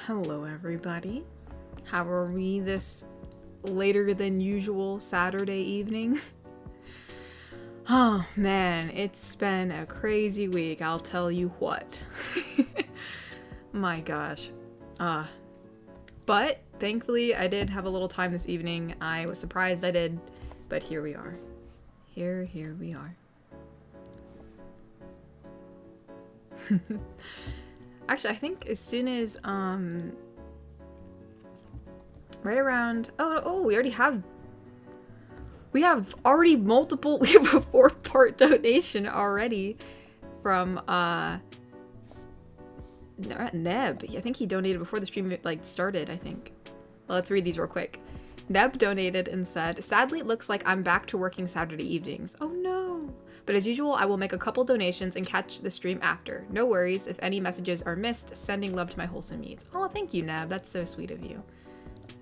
Hello everybody. How are we this later than usual Saturday evening? Oh man, it's been a crazy week, I'll tell you what. My gosh. But thankfully I did have a little time this evening. I was surprised I did, but here we are. Here we are. Actually, I think as soon as, right around, we have already multiple, we have a 4-part donation already from, Neb. I think he donated before the stream, started, I think. Well, let's read these real quick. Neb donated and said, "Sadly, it looks like I'm back to working Saturday evenings. Oh no. But as usual, I will make a couple donations and catch the stream after. No worries if any messages are missed. Sending love to my wholesome needs." Oh, thank you, Neb. That's so sweet of you.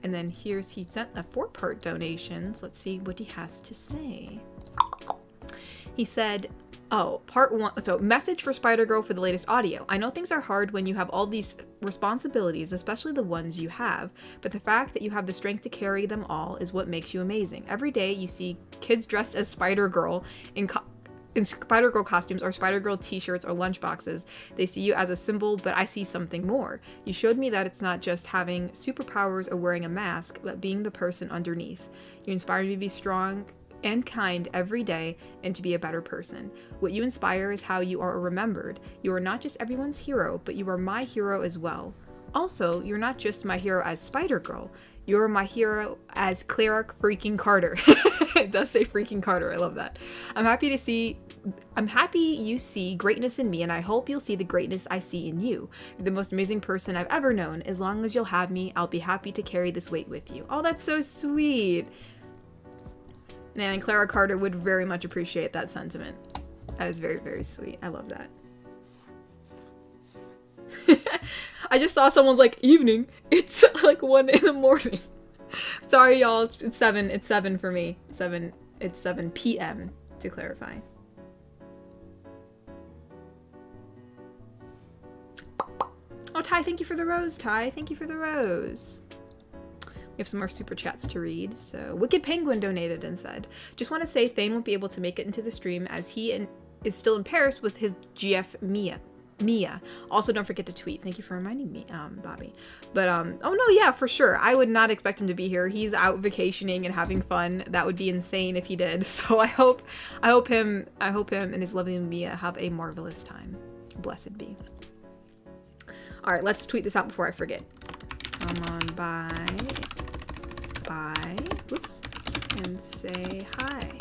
And then he sent a 4-part donations. Let's see what he has to say. He said, part 1. So, message for Spider-Girl for the latest audio. I know things are hard when you have all these responsibilities, especially the ones you have, but the fact that you have the strength to carry them all is what makes you amazing. Every day you see kids dressed as Spider-Girl in Spider-Girl costumes or Spider-Girl t-shirts or lunchboxes. They see you as a symbol, but I see something more. You showed me that it's not just having superpowers or wearing a mask, but being the person underneath. You inspire me to be strong and kind every day and to be a better person. What you inspire is how you are remembered. You are not just everyone's hero, but you are my hero as well. Also, you're not just my hero as Spider-Girl. You're my hero as Clara freaking Carter. It does say freaking Carter. I love that. I'm happy you see greatness in me, and I hope you'll see the greatness I see in you. You're the most amazing person I've ever known. As long as you'll have me, I'll be happy to carry this weight with you. Oh, that's so sweet. And Clara Carter would very much appreciate that sentiment. That is very, very sweet. I love that. I just saw someone's evening. It's 1 in the morning. Sorry, y'all. It's 7. It's 7 for me. It's 7 p.m. to clarify. Oh, Ty, thank you for the rose, Ty. Thank you for the rose. We have some more super chats to read. So, Wicked Penguin donated and said, "Just want to say Thane won't be able to make it into the stream as he is still in Paris with his GF Mia. Also, don't forget to tweet." Thank you for reminding me, Bobby. But, oh no, yeah, for sure. I would not expect him to be here. He's out vacationing and having fun. That would be insane if he did. So I hope him and his lovely Mia have a marvelous time. Blessed be. All right, let's tweet this out before I forget. Come on by, whoops, and say hi.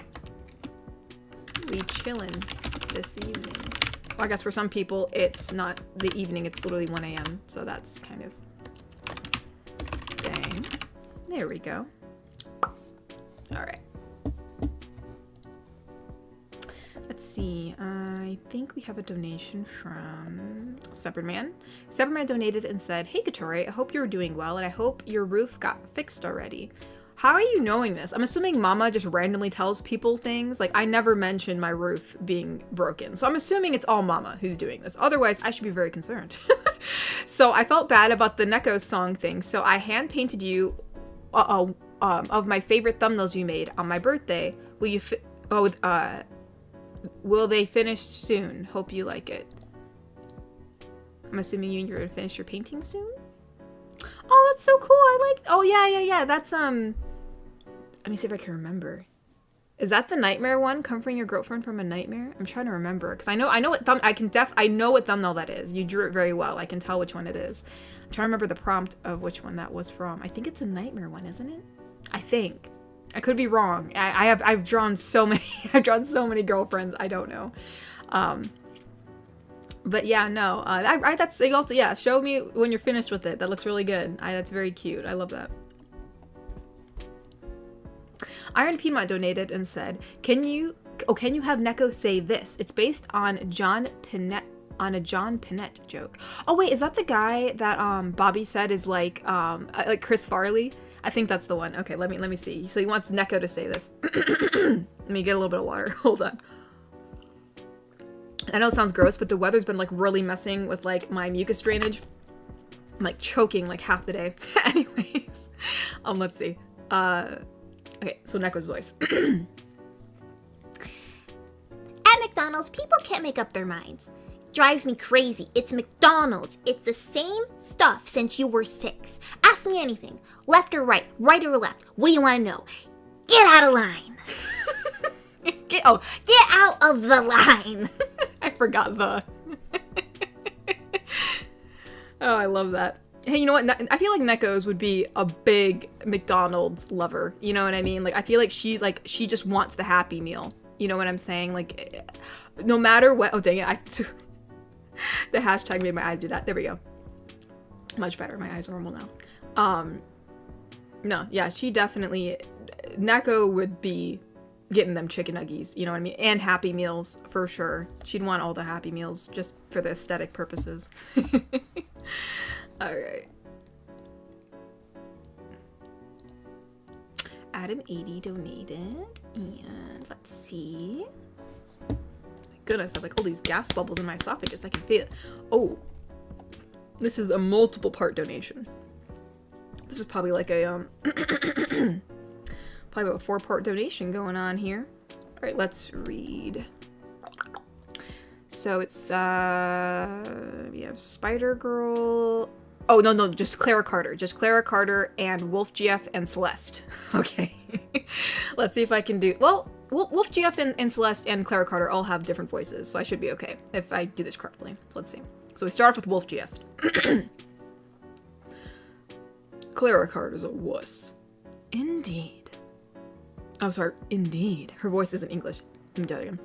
We chillin' this evening. Well, I guess for some people, it's not the evening, it's literally 1 a.m. So that's kind of... Dang. There we go. Alright. Let's see. I think we have a donation from Stubborn Man. Stubborn Man donated and said, "Hey, Katore, I hope you're doing well, and I hope your roof got fixed already." How are you knowing this? I'm assuming Mama just randomly tells people things. I never mentioned my roof being broken. So I'm assuming it's all Mama who's doing this. Otherwise, I should be very concerned. So I felt bad about the Neco song thing. So I hand painted you of my favorite thumbnails you made on my birthday. Will they finish soon? Hope you like it. I'm assuming you're gonna finish your painting soon? Oh, that's so cool. Oh, yeah. That's, let me see if I can remember. Is that the nightmare one? Comforting your girlfriend from a nightmare? I'm trying to remember. Because I know what I know what thumbnail that is. You drew it very well. I can tell which one it is. I'm trying to remember the prompt of which one that was from. I think it's a nightmare one, isn't it? I think. I could be wrong. I've drawn so many girlfriends. I don't know. But yeah, no, that's also, yeah, show me when you're finished with it. That looks really good. That's very cute. I love that. Iron Peanut donated and said, can you have Neco say this? It's based on a John Pinette joke. Oh wait, is that the guy that Bobby said is like Chris Farley? I think that's the one. Okay, let me see. So he wants Neco to say this. Let me get a little bit of water. Hold on. I know it sounds gross, but the weather's been really messing with my mucus drainage. I'm like choking like half the day. Anyways, let's see. Okay, so Neco's voice. At McDonald's, people can't make up their minds. Drives me crazy. It's McDonald's. It's the same stuff since you were 6. Ask me anything. Left or right or left. What do you want to know? Get out of line. Get out of the line. I forgot the. Oh, I love that. Hey, you know what? I feel like Neco's would be a big McDonald's lover. You know what I mean? Like, I feel like she just wants the Happy Meal. You know what I'm saying? Like, no matter what. Oh, dang it. The hashtag made my eyes do that. There we go. Much better. My eyes are normal now. No, yeah, she definitely. Neco would be getting them chicken nuggies, you know what I mean? And Happy Meals, for sure. She'd want all the Happy Meals just for the aesthetic purposes. Alright. Adam80 donated. And let's see. My goodness, I have like all these gas bubbles in my esophagus. I can feel it. Oh. This is a multiple part donation. This is probably like a, probably a 4-part donation going on here. All right, let's read. So it's, we have Spider Girl. Oh, no, just Clara Carter. Just Clara Carter and Wolf GF and Celeste. Okay. Let's see if I can do, well, Wolf GF and Celeste and Clara Carter all have different voices, so I should be okay if I do this correctly. So let's see. So we start off with Wolf GF. Clara Carter's a wuss. Indeed. Oh, sorry. Indeed. Her voice isn't English. Let me tell you.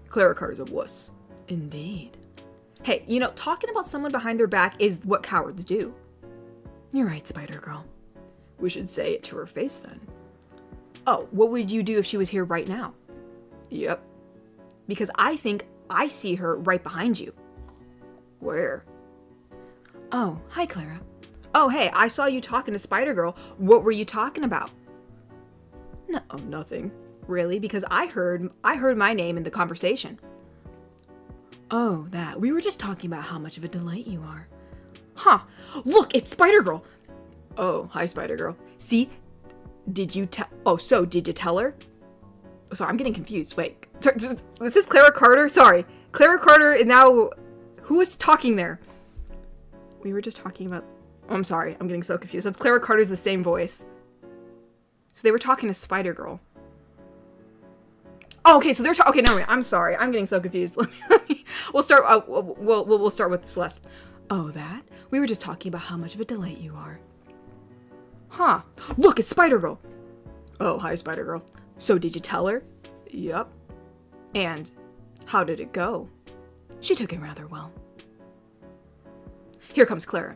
Clara Carter's a wuss. Indeed. Hey, you know, talking about someone behind their back is what cowards do. You're right, Spider Girl. We should say it to her face then. Oh, what would you do if she was here right now? Yep. Because I think I see her right behind you. Where? Oh, hi, Clara. Oh, hey, I saw you talking to Spider Girl. What were you talking about? No, nothing. Really? Because I heard my name in the conversation. Oh, that. We were just talking about how much of a delight you are. Huh. Look, it's Spider Girl. Oh, hi, Spider Girl. See? Did you tell... Oh, so did you tell her? Oh, sorry, I'm getting confused. Wait. This is Clara Carter? Sorry. Clara Carter is now... Who is talking there? We were just talking about... Oh, I'm sorry. I'm getting so confused. That's Clara Carter's the same voice. So they were talking to Spider Girl. Oh, okay. So they're okay. Never mind. I'm sorry. I'm getting so confused. We'll start. We'll start with Celeste. Oh, that? We were just talking about how much of a delight you are. Huh? Look, it's Spider Girl. Oh, hi, Spider Girl. So did you tell her? Yup. And how did it go? She took it rather well. Here comes Clara.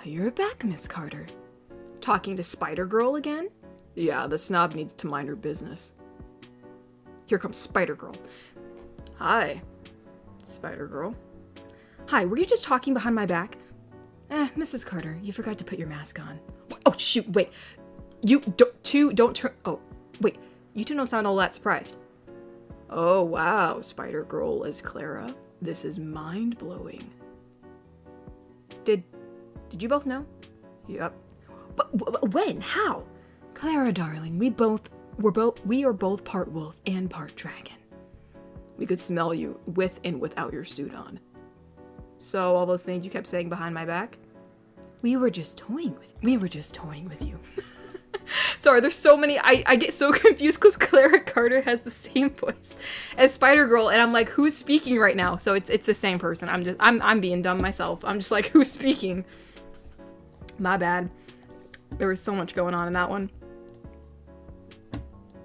You're back, Miss Carter. Talking to Spider Girl again? Yeah, the snob needs to mind her business. Here comes Spider Girl. Hi, Spider Girl. Hi, were you just talking behind my back? Mrs. Carter, you forgot to put your mask on. Oh, shoot, wait. You don't turn... Oh, wait. You two don't sound all that surprised. Oh, wow, Spider Girl is Clara. This is mind-blowing. Did you both know? Yep. But when? How? Clara, darling, we are both part wolf and part dragon. We could smell you with and without your suit on. So all those things you kept saying behind my back? We were just toying with you. Sorry, there's so many. I get so confused because Clara Carter has the same voice as Spider Girl, and I'm like, who's speaking right now? So it's the same person. I'm being dumb myself. I'm just like, who's speaking? My bad. There was so much going on in that one.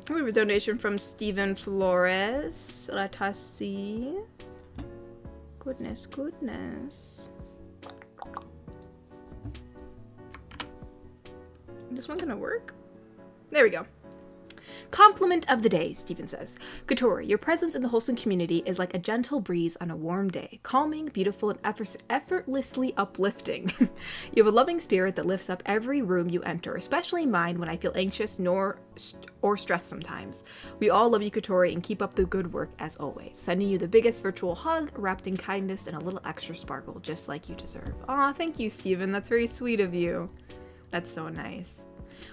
We have a donation from Steven Flores. Let us see. Goodness. Is this one gonna work? There we go. Compliment of the day, Stephen says. Katori, your presence in the Wholesome community is like a gentle breeze on a warm day. Calming, beautiful, and effortlessly uplifting. You have a loving spirit that lifts up every room you enter, especially mine when I feel anxious or stressed sometimes. We all love you, Katori, and keep up the good work as always. Sending you the biggest virtual hug, wrapped in kindness and a little extra sparkle, just like you deserve. Aw, thank you, Stephen. That's very sweet of you. That's so nice.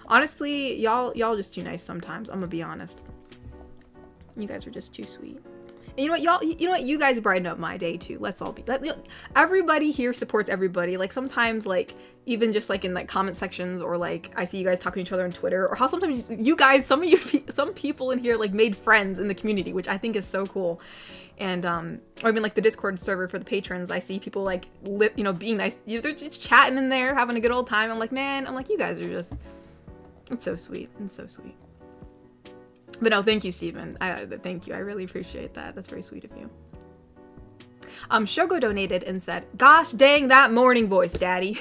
Honestly, y'all just too nice sometimes. I'm gonna be honest. You guys are just too sweet. And you know what, y'all? You know what? You guys brighten up my day too. Let's all be. Everybody here supports everybody. Like sometimes, like even just like in like comment sections, or like I see you guys talking to each other on Twitter, or how sometimes you guys, some people in here like made friends in the community, which I think is so cool. And or even like the Discord server for the patrons, I see people like being nice. They're just chatting in there, having a good old time. I'm like, you guys are just. It's so sweet. It's so sweet. But no, thank you, Stephen. Thank you. I really appreciate that. That's very sweet of you. Shogo donated and said, "Gosh dang that morning voice, Daddy."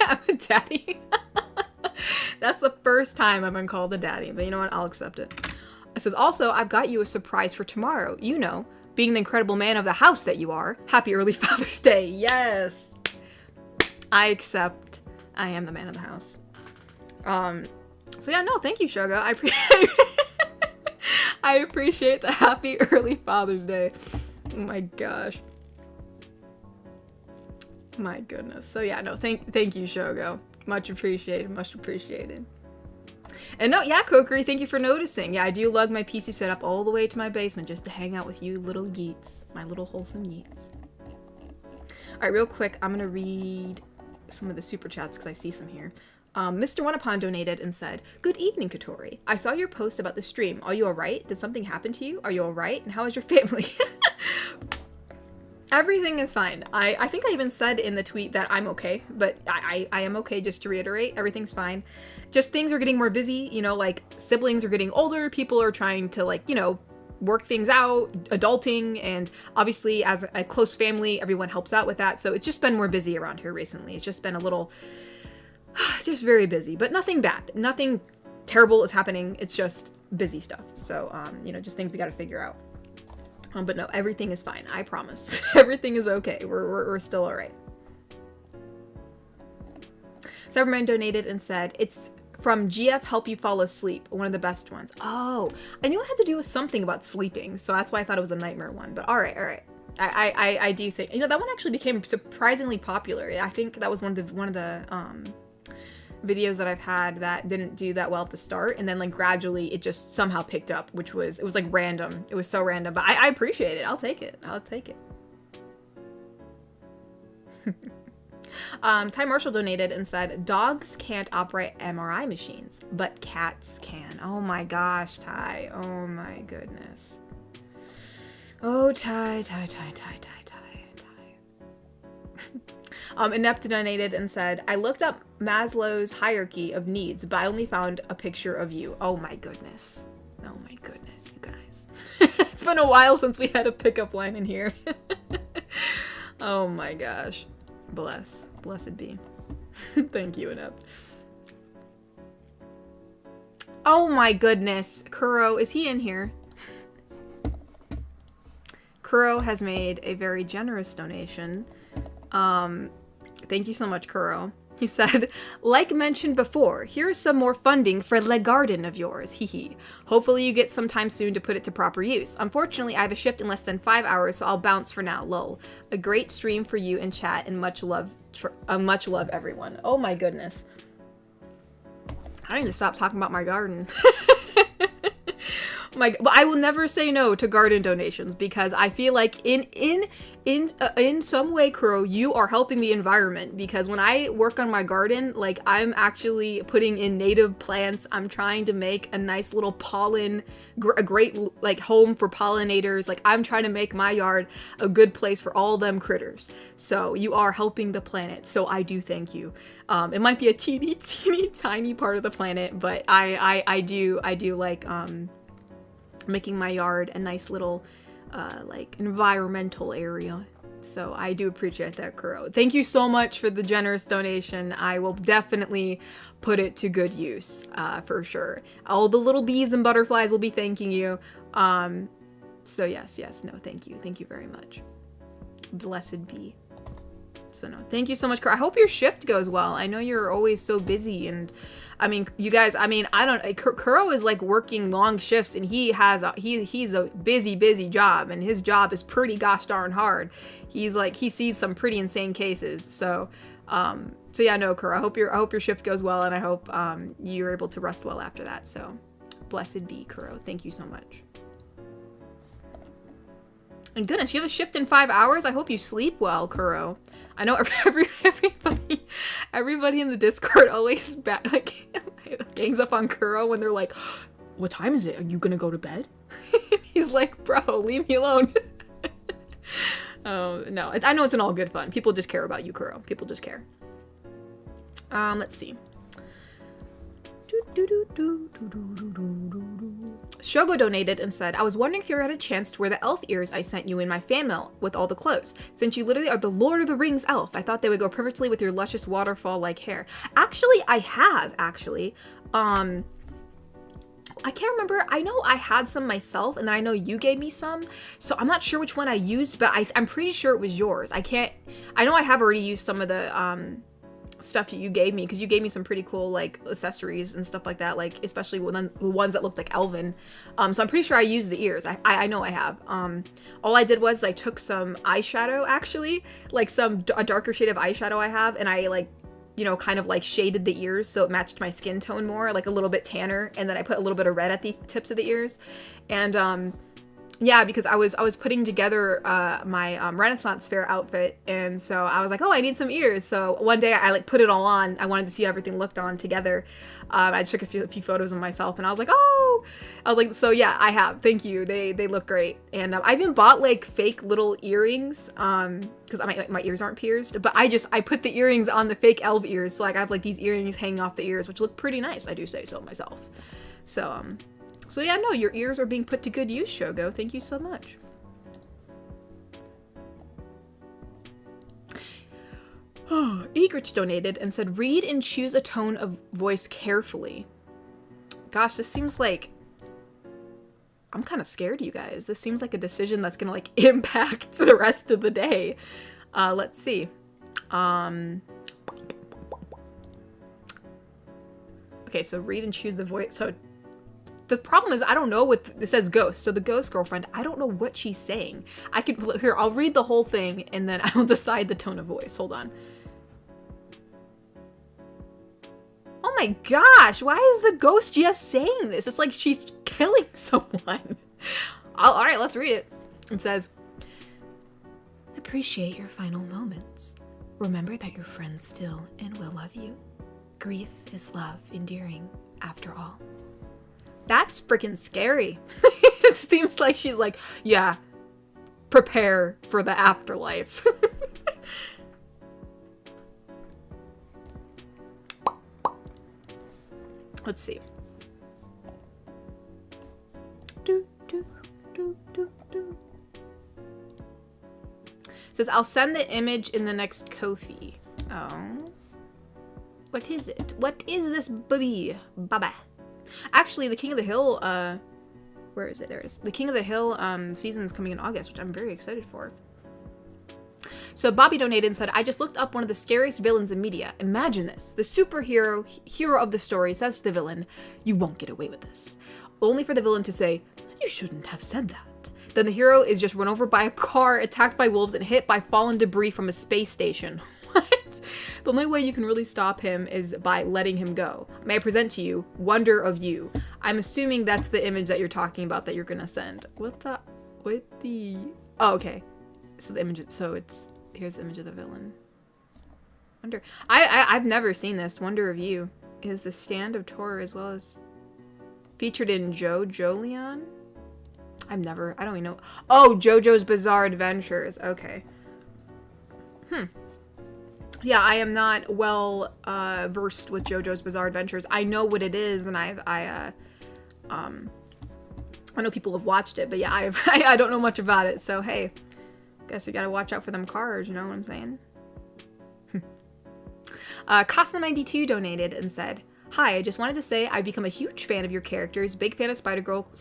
I'm a daddy. That's the first time I've been called a daddy, but you know what? I'll accept it. It says, "Also, I've got you a surprise for tomorrow. You know, being the incredible man of the house that you are. Happy early Father's Day." Yes. I accept. I am the man of the house. So yeah, no, thank you, Shogo. I appreciate the happy early Father's Day. Oh my gosh. My goodness. So yeah, no, thank you, Shogo. Much appreciated, much appreciated. And no, yeah, Kokiri, thank you for noticing. Yeah, I do lug my PC setup all the way to my basement just to hang out with you little yeets. My little wholesome yeets. Alright, real quick, I'm gonna read some of the super chats because I see some here. Mr. Wanapon donated and said, "Good evening, Katori. I saw your post about the stream. Are you alright? Did something happen to you? Are you alright? And how is your family?" Everything is fine. I think I even said in the tweet that I'm okay, but I am okay, just to reiterate. Everything's fine. Just things are getting more busy, like siblings are getting older, people are trying to work things out, adulting, and obviously as a close family, everyone helps out with that. So it's just been more busy around here recently. It's just been a little... just very busy, but nothing bad. Nothing terrible is happening. It's just busy stuff. So, just things we gotta figure out. But no, everything is fine. I promise. Everything is okay. We're still all right. Cyberman donated and said, "It's from GF Help You Fall Asleep, one of the best ones." Oh, I knew it had to do with something about sleeping, so that's why I thought it was a nightmare one. But all right. I do think that one actually became surprisingly popular. I think that was one of the videos that I've had that didn't do that well at the start, and then gradually it just somehow picked up, it was random. It was so random, but I appreciate it. I'll take it. Ty Marshall donated and said, "Dogs can't operate MRI machines, but cats can." Oh my gosh, Ty. Oh my goodness. Oh, Ty. Inept donated and said, "I looked up Maslow's hierarchy of needs, but I only found a picture of you." Oh my goodness. Oh my goodness, you guys. It's been a while since we had a pickup line in here. Oh my gosh. Blessed be. Thank you, Inept. Oh my goodness. Kuro, is he in here? Kuro has made a very generous donation. Thank you so much, Kuro. He said, "Like mentioned before, here is some more funding for the garden of yours, hee. Hopefully you get some time soon to put it to proper use. Unfortunately, I have a shift in less than 5 hours, so I'll bounce for now, lol. A great stream for you and chat, and much love, everyone." Oh my goodness. I need to stop talking about my garden. But I will never say no to garden donations, because I feel like in some way, Kuro, you are helping the environment, because when I work on my garden, I'm actually putting in native plants. I'm trying to make a nice little a great home for pollinators. I'm trying to make my yard a good place for all them critters. So you are helping the planet. So I do thank you. It might be a teeny tiny part of the planet, but I do like making my yard a nice little environmental area. So I do appreciate that, Kuro. Thank you so much for the generous donation. I will definitely put it to good use, for sure. All the little bees and butterflies will be thanking you. So yes, no, thank you. Thank you very much. Blessed be. So no, thank you so much, Kuro. I hope your shift goes well. I know you're always so busy, and I mean, you guys, I mean, I don't, Kuro is like working long shifts, and he's a busy job, and his job is pretty gosh darn hard. He's like, he sees some pretty insane cases. So yeah, no, Kuro, I hope your shift goes well, and I hope you're able to rest well after that. So blessed be, Kuro. Thank you so much. And goodness, you have a shift in 5 hours? I hope you sleep well, Kuro. I know everybody in the Discord always gangs up on Kuro when they're like, what time is it? Are you gonna go to bed? He's like, bro, leave me alone. Oh, no, I know it's in all good fun. People just care about you, Kuro. People just care. Let's see. Shogo donated and said, I was wondering if you ever had a chance to wear the elf ears I sent you in my fan mail with all the clothes. Since you literally are the Lord of the Rings elf, I thought they would go perfectly with your luscious waterfall-like hair. Actually, I have, actually. I can't remember. I know I had some myself, and then I know you gave me some. So I'm not sure which one I used, but I'm pretty sure it was yours. I know I have already used some of the, stuff you gave me, because you gave me some pretty cool like accessories and stuff like that, like especially the ones that looked like elven. So I'm pretty sure I used the ears. I know I have. All I did was I took some eyeshadow, actually, like a darker shade of eyeshadow I have, and I like, you know, kind of like shaded the ears so it matched my skin tone more, like a little bit tanner, and then I put a little bit of red at the tips of the ears. And yeah, because I was putting together my Renaissance Fair outfit, and so I was like, oh, I need some ears. So one day I like put it all on. I wanted to see how everything looked on together. I took a few photos of myself, and I was like, oh, so yeah, I have. Thank you. They look great. And I even bought like fake little earrings because my ears aren't pierced, but I put the earrings on the fake elf ears, so like I have like these earrings hanging off the ears, which look pretty nice. I do say so myself. So yeah, no, your ears are being put to good use, Shogo. Thank you so much. Egrich donated and said, read and choose a tone of voice carefully. Gosh, this seems like... I'm kind of scared, you guys. This seems like a decision that's gonna like impact the rest of the day. Let's see. Okay, so read and choose the voice. So the problem is I don't know what it says ghost. So the ghost girlfriend, I don't know what she's saying. I'll read the whole thing and then I'll decide the tone of voice. Hold on. Oh my gosh, why is the ghost GF saying this? It's like she's killing someone. All right, let's read it. It says, appreciate your final moments. Remember that your friends still and will love you. Grief is love endearing after all. That's freaking scary. It seems like she's like, yeah, prepare for the afterlife. Let's see. It says, I'll send the image in the next Ko-fi. Oh. What is it? What is this baby? Baba. Actually, the King of the Hill, where is it? There it is. The King of the Hill season is coming in August, which I'm very excited for. So Bobby donated and said, I just looked up one of the scariest villains in media. Imagine this. The hero of the story says to the villain, you won't get away with this. Only for the villain to say, you shouldn't have said that. Then the hero is just run over by a car, attacked by wolves, and hit by fallen debris from a space station. What? The only way you can really stop him is by letting him go. May I present to you, Wonder of You. I'm assuming that's the image that you're talking about that you're gonna send. Oh, okay. So the image, here's the image of the villain. Wonder. I've never seen this. Wonder of You is the stand of terror as well as featured in JoJo. I don't even know. Oh, JoJo's Bizarre Adventures. Okay. Yeah, I am not well versed with JoJo's Bizarre Adventures. I know what it is, and I know people have watched it, but yeah, I don't know much about it. So hey, Guess you gotta watch out for them cars, you know what I'm saying? Casa92 donated and said, "Hi, I just wanted to say I've become a huge fan of your characters, big fan of Spider-Girl /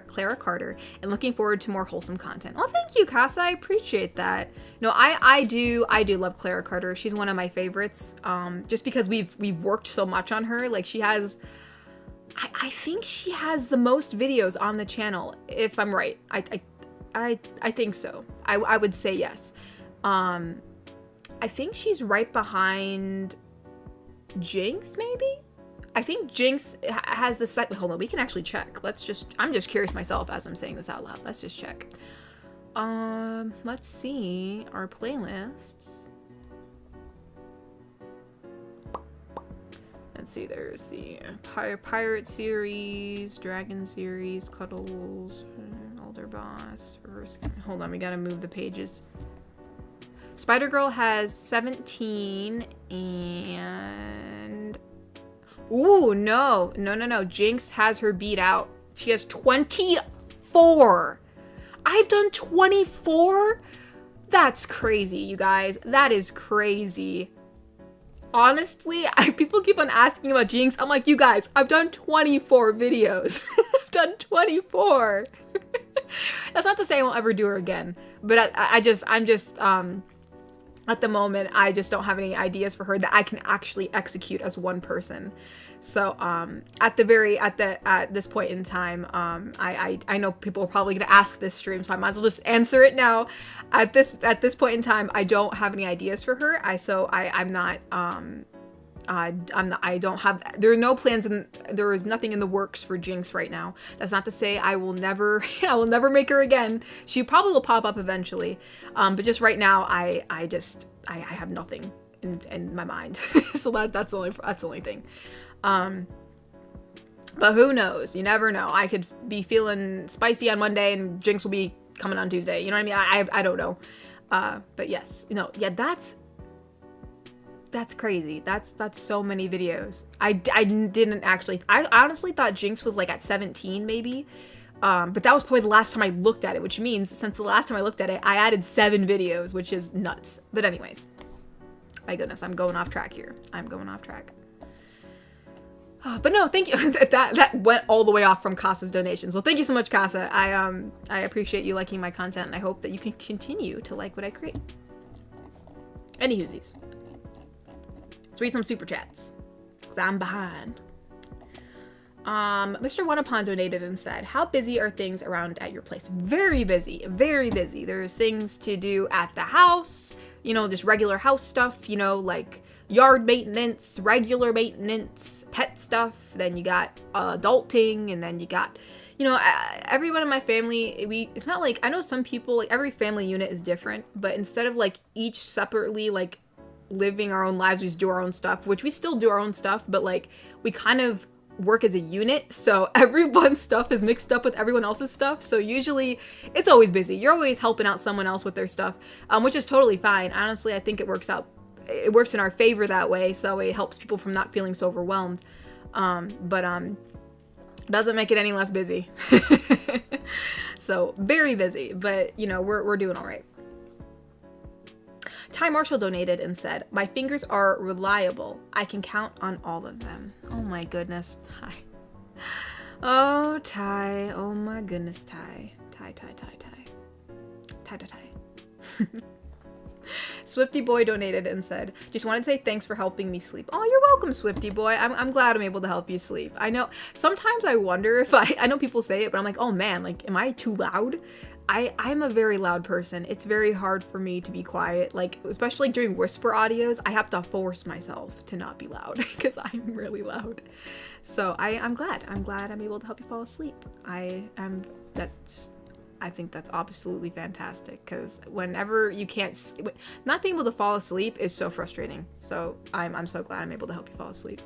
Clara Carter, and looking forward to more wholesome content." Oh, thank you, Casa. I appreciate that. No, I do love Clara Carter. She's one of my favorites. Just because we've worked so much on her. Like, she has, I think she has the most videos on the channel, if I'm right. I think so. I would say yes. I think she's right behind Jinx, maybe? I think Jinx has the second. Hold on, we can actually check. I'm just curious myself as I'm saying this out loud. Let's just check. Let's see our playlists. Let's see, there's the Pirate series, Dragon series, Cuddles, Older Boss, Reverse. Hold on, we gotta move the pages. Spider-Girl has 17 and... Ooh, no. Jinx has her beat out. She has 24. I've done 24? That's crazy, you guys. That is crazy. Honestly, people keep on asking about Jinx. I'm like, you guys, I've done 24 videos. I've done 24. That's not to say I won't ever do her again. But I'm just at the moment, I just don't have any ideas for her that I can actually execute as one person. So at this point in time, I know people are probably gonna ask this stream, so I might as well just answer it now. At this point in time, I don't have any ideas for her. I don't have, there are no plans and there is nothing in the works for Jinx right now. That's not to say I will never make her again. She probably will pop up eventually. But just right now, I have nothing in my mind. So that's the only thing. But who knows? You never know. I could be feeling spicy on Monday and Jinx will be coming on Tuesday. You know what I mean? I don't know. But yes, that's crazy. That's so many videos. I didn't actually, I honestly thought Jinx was like at 17 maybe. But that was probably the last time I looked at it, which means since the last time I looked at it, I added 7 videos, which is nuts. But anyways, my goodness, I'm going off track here. But no, thank you. that went all the way off from Casa's donation. So thank you so much, Casa. I appreciate you liking my content, and I hope that you can continue to like what I create. Any whoosies. Let's read some super chats. 'Cause I'm behind. Mr. Wanapon donated and said, "How busy are things around at your place?" Very busy, very busy. There's things to do at the house, just regular house stuff, like yard maintenance, regular maintenance, pet stuff. Then you got adulting, and then you got, everyone in my family, it's not like, I know some people, like every family unit is different, but instead of like each separately, like living our own lives, we just do our own stuff, which we still do our own stuff, but like we kind of work as a unit, so everyone's stuff is mixed up with everyone else's stuff, so usually it's always busy. You're always helping out someone else with their stuff, which is totally fine. Honestly, I think it works in our favor that way, so it helps people from not feeling so overwhelmed, but doesn't make it any less busy. So very busy, but we're doing all right. Ty Marshall donated and said, "My fingers are reliable. I can count on all of them." Oh my goodness, Ty. Oh, Ty. Oh my goodness, Ty. Ty. Swifty Boy donated and said, "Just wanted to say thanks for helping me sleep." Oh, you're welcome, Swifty Boy. I'm glad I'm able to help you sleep. I know, sometimes I wonder if I know people say it, but I'm like, oh man, like, am I too loud? I'm a very loud person. It's very hard for me to be quiet. Like, especially during whisper audios, I have to force myself to not be loud because I'm really loud. So I'm glad I'm able to help you fall asleep. I think that's absolutely fantastic, because whenever you can't, not being able to fall asleep is so frustrating. So I'm so glad I'm able to help you fall asleep.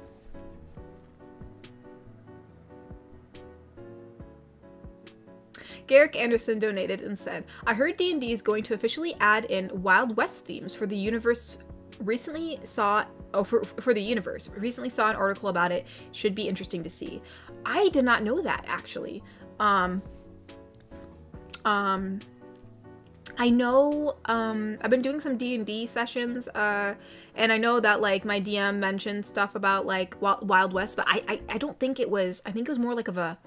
Garrick Anderson donated and said, "I heard D&D is going to officially add in Wild West themes for the universe. Recently saw an article about it. Should be interesting to see." I did not know that, actually. I know, I've been doing some D&D sessions, and I know that, like, my DM mentioned stuff about, like, Wild West, but I don't think it was, I think it was more like of a,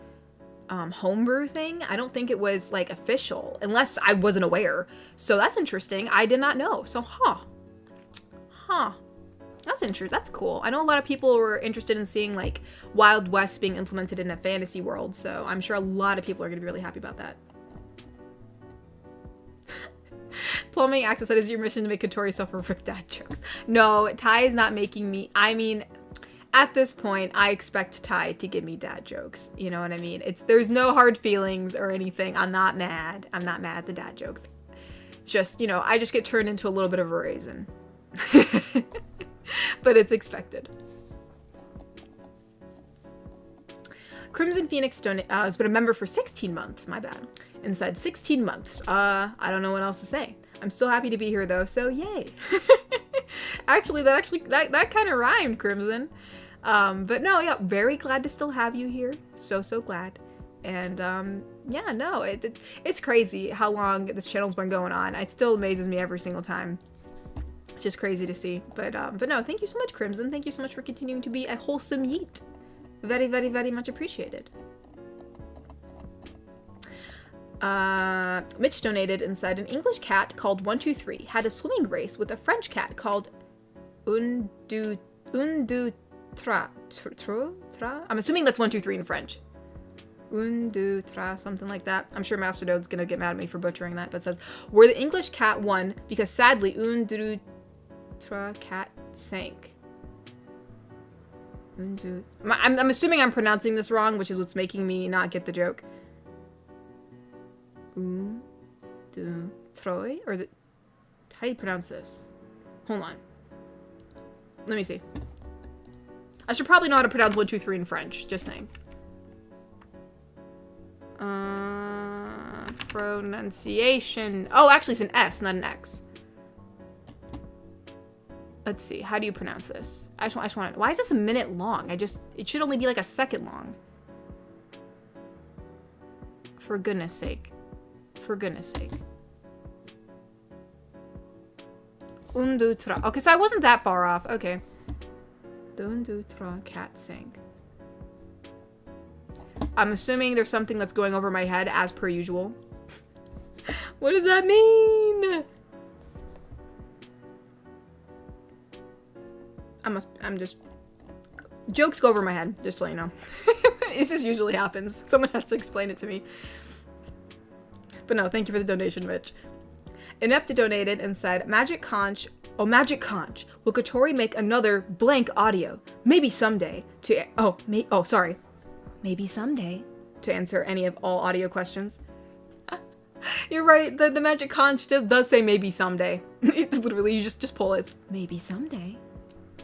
homebrew thing. I don't think it was, like, official, unless I wasn't aware. So that's interesting. I did not know. So, that's interesting. That's cool. I know a lot of people were interested in seeing, like, Wild West being implemented in a fantasy world, so I'm sure a lot of people are going to be really happy about that. Plumbing Access said, is your mission to make Katori suffer with dad jokes? No, Ty is not making me. I mean, at this point, I expect Ty to give me dad jokes. You know what I mean? There's no hard feelings or anything. I'm not mad. I'm not mad at the dad jokes. Just, you know, I just get turned into a little bit of a raisin. But it's expected. Crimson Phoenix has been a member for 16 months, my bad, and said 16 months. I don't know what else to say. I'm still happy to be here though, so yay. that kind of rhymed, Crimson. But no, yeah, very glad to still have you here. So glad. And yeah, no, it's crazy how long this channel's been going on. It still amazes me every single time. It's just crazy to see. But no, thank you so much, Crimson. Thank you so much for continuing to be a wholesome yeet. Very, very, very much appreciated. Mitch donated and said, an English cat called 123 had a swimming race with a French cat called Undu Tra. I'm assuming that's 123 in French. Undu Tra, something like that. I'm sure Master Dode's gonna get mad at me for butchering that, but it says, where the English cat won because sadly Undu Tra cat sank. I'm assuming I'm pronouncing this wrong, which is what's making me not get the joke. Troy? Or is it... How do you pronounce this? Hold on. Let me see. I should probably know how to pronounce 123 in French. Just saying. Pronunciation. Oh, actually it's an S, not an X. Let's see. How do you pronounce this? I just want to... Why is this a minute long? It should only be like a second long. For goodness sake. For goodness sake. Undutra. Okay, so I wasn't that far off. Okay. Undutra cat sank. I'm assuming there's something that's going over my head as per usual. What does that mean? I'm just... Jokes go over my head, just to let you know. This just usually happens. Someone has to explain it to me. But no, thank you for the donation, Mitch. Inepta donated and said, Magic Conch, will Katori make another blank audio? Maybe someday to, maybe someday to answer any of all audio questions. You're right, the Magic Conch does say maybe someday. It's literally, you just pull it. Maybe someday.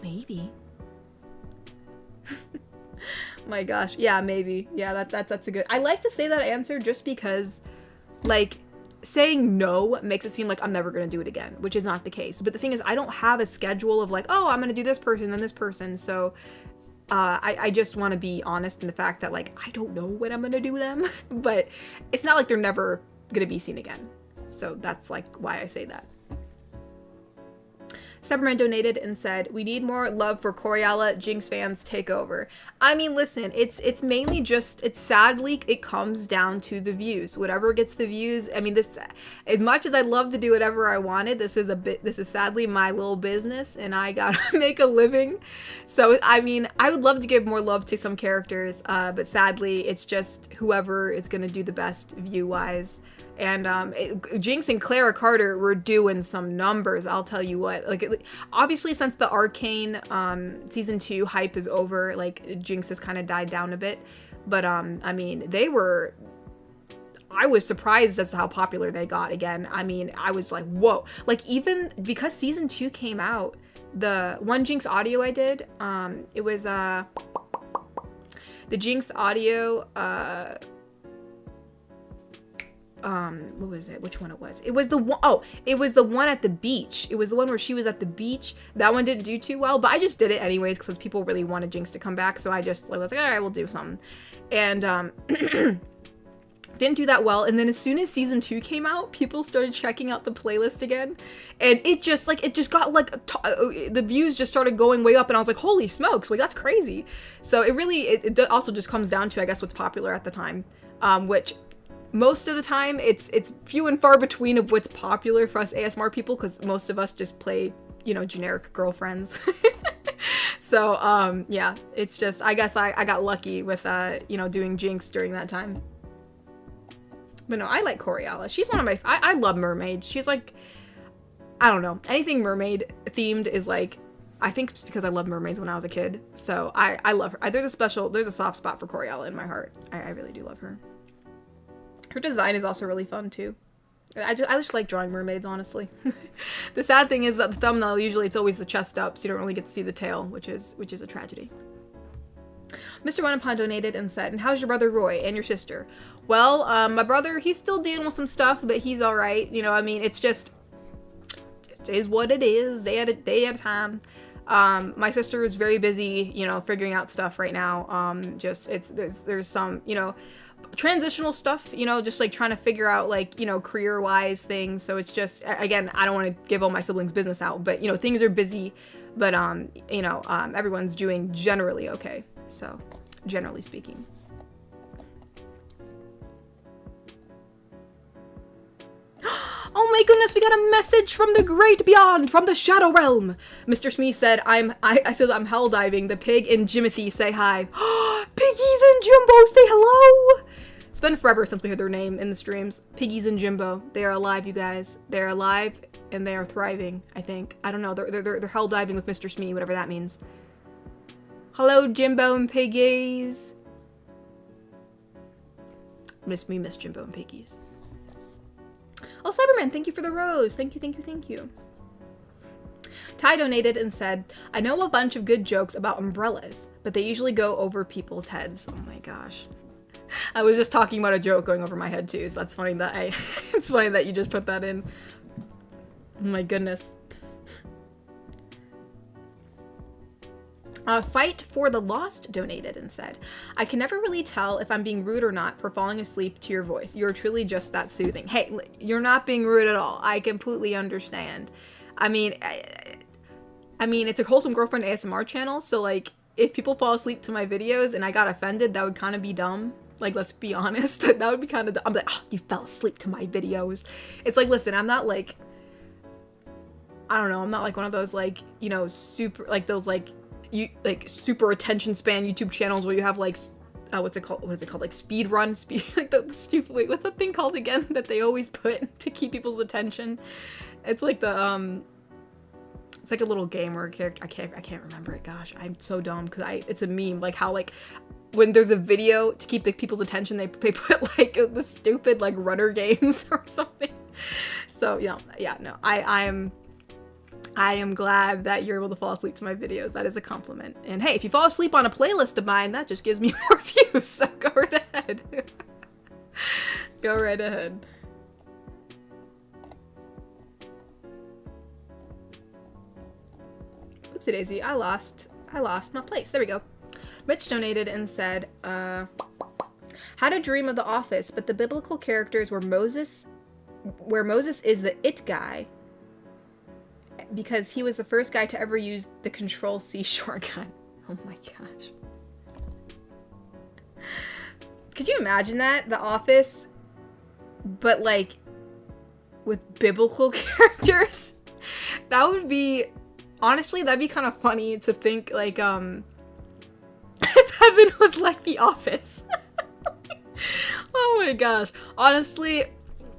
Maybe. My gosh, yeah, maybe. Yeah, that's a good, I like to say that answer just because, like, saying no makes it seem like I'm never gonna do it again, which is not the case. But the thing is, I don't have a schedule of like, oh, I'm gonna do this person, then this person. So I just want to be honest in the fact that, like, I don't know when I'm gonna do them, but it's not like they're never gonna be seen again. So that's like why I say that. Severman donated and said, we need more love for Coriala. Jinx fans take over. I mean, listen, it's mainly just, sadly, it comes down to the views. Whatever gets the views. I mean, this, as much as I'd love to do whatever I wanted, this is sadly my little business and I gotta make a living. So, I mean, I would love to give more love to some characters, but sadly, it's just whoever is gonna do the best view-wise. And Jinx and Clara Carter were doing some numbers, I'll tell you what. Like, obviously, since the Arcane season 2 hype is over, like, Jinx has kind of died down a bit. But I mean, I was surprised as to how popular they got again. I mean, I was like, whoa. Like, even because season 2 came out, the one Jinx audio I did, it was the Jinx audio. What was it? Which one it was? It was the one, it was the one at the beach. It was the one where she was at the beach. That one didn't do too well, but I just did it anyways because people really wanted Jinx to come back. So I just was like, all right, we'll do something. And Didn't do that well, and then as soon as season 2 came out, people started checking out the playlist again, and it just got like the views just started going way up, and I was like, holy smokes, like that's crazy. So it really it also just comes down to, I guess, what's popular at the time, which most of the time it's few and far between of what's popular for us ASMR people, because most of us just play, you know, generic girlfriends. So yeah, it's just, I guess I got lucky with you know, doing Jinx during that time. But no, I like Coriella. She's one of my... I love mermaids. She's like... I don't know. Anything mermaid themed is like... I think it's because I loved mermaids when I was a kid. So I love her. There's a soft spot for Coriella in my heart. I really do love her. Her design is also really fun too. I just like drawing mermaids, honestly. The sad thing is that the thumbnail, usually it's always the chest up, so you don't really get to see the tail, which is a tragedy. Mr. Wanapon donated and said, and how's your brother Roy and your sister? Well, my brother, he's still dealing with some stuff, but he's all right. You know, I mean, it is what it is, day at a time. My sister is very busy, you know, figuring out stuff right now. There's some, you know, transitional stuff, you know, just like trying to figure out, like, you know, career-wise things. So it's just, again, I don't want to give all my siblings' business out, but, you know, things are busy, but, you know, everyone's doing generally okay. So, generally speaking. Oh my goodness, we got a message from the great beyond, from the shadow realm. Mr. Smee said, I said I'm hell diving. The pig and Jimothy say hi. Piggies and Jimbo say hello. It's been forever since we heard their name in the streams. Piggies and Jimbo. They are alive, you guys. They're alive and they are thriving, I think. I don't know. They're hell diving with Mr. Smee, whatever that means. Hello, Jimbo and Piggies. Miss Jimbo and Piggies. Oh, Cyberman, thank you for the rose. Thank you. Ty donated and said, I know a bunch of good jokes about umbrellas, but they usually go over people's heads. Oh my gosh. I was just talking about a joke going over my head too, so that's funny that it's funny that you just put that in. Oh my goodness. Fight for the Lost donated and said, I can never really tell if I'm being rude or not for falling asleep to your voice. You're truly just that soothing. Hey, you're not being rude at all. I completely understand. I mean, it's a Wholesome Girlfriend ASMR channel, so like, if people fall asleep to my videos and I got offended, that would kind of be dumb. Like, let's be honest. That would be kind of dumb. I'm like, oh, you fell asleep to my videos. It's like, listen, I'm not like, I don't know, I'm not like one of those, like, you know, super, like those, like, super attention span YouTube channels where you have like what's it called, like speed like the stupid, wait, what's that thing called again that they always put to keep people's attention? It's like the it's like a little game or a character, I can't remember it. Gosh, I'm so dumb because it's a meme, like how like when there's a video to keep the people's attention, they put like the stupid like runner games or something. So yeah, no, I am glad that you're able to fall asleep to my videos. That is a compliment. And hey, if you fall asleep on a playlist of mine, that just gives me more views, so go right ahead. Go right ahead. Oopsie daisy, I lost my place. There we go. Mitch donated and said, had a dream of The Office, but the biblical characters were Moses is the it guy, because he was the first guy to ever use the Control-C shortcut. Oh my gosh. Could you imagine that? The Office, but like with biblical characters? That would be, honestly, that'd be kind of funny to think, like, if heaven was like The Office. Oh my gosh. Honestly,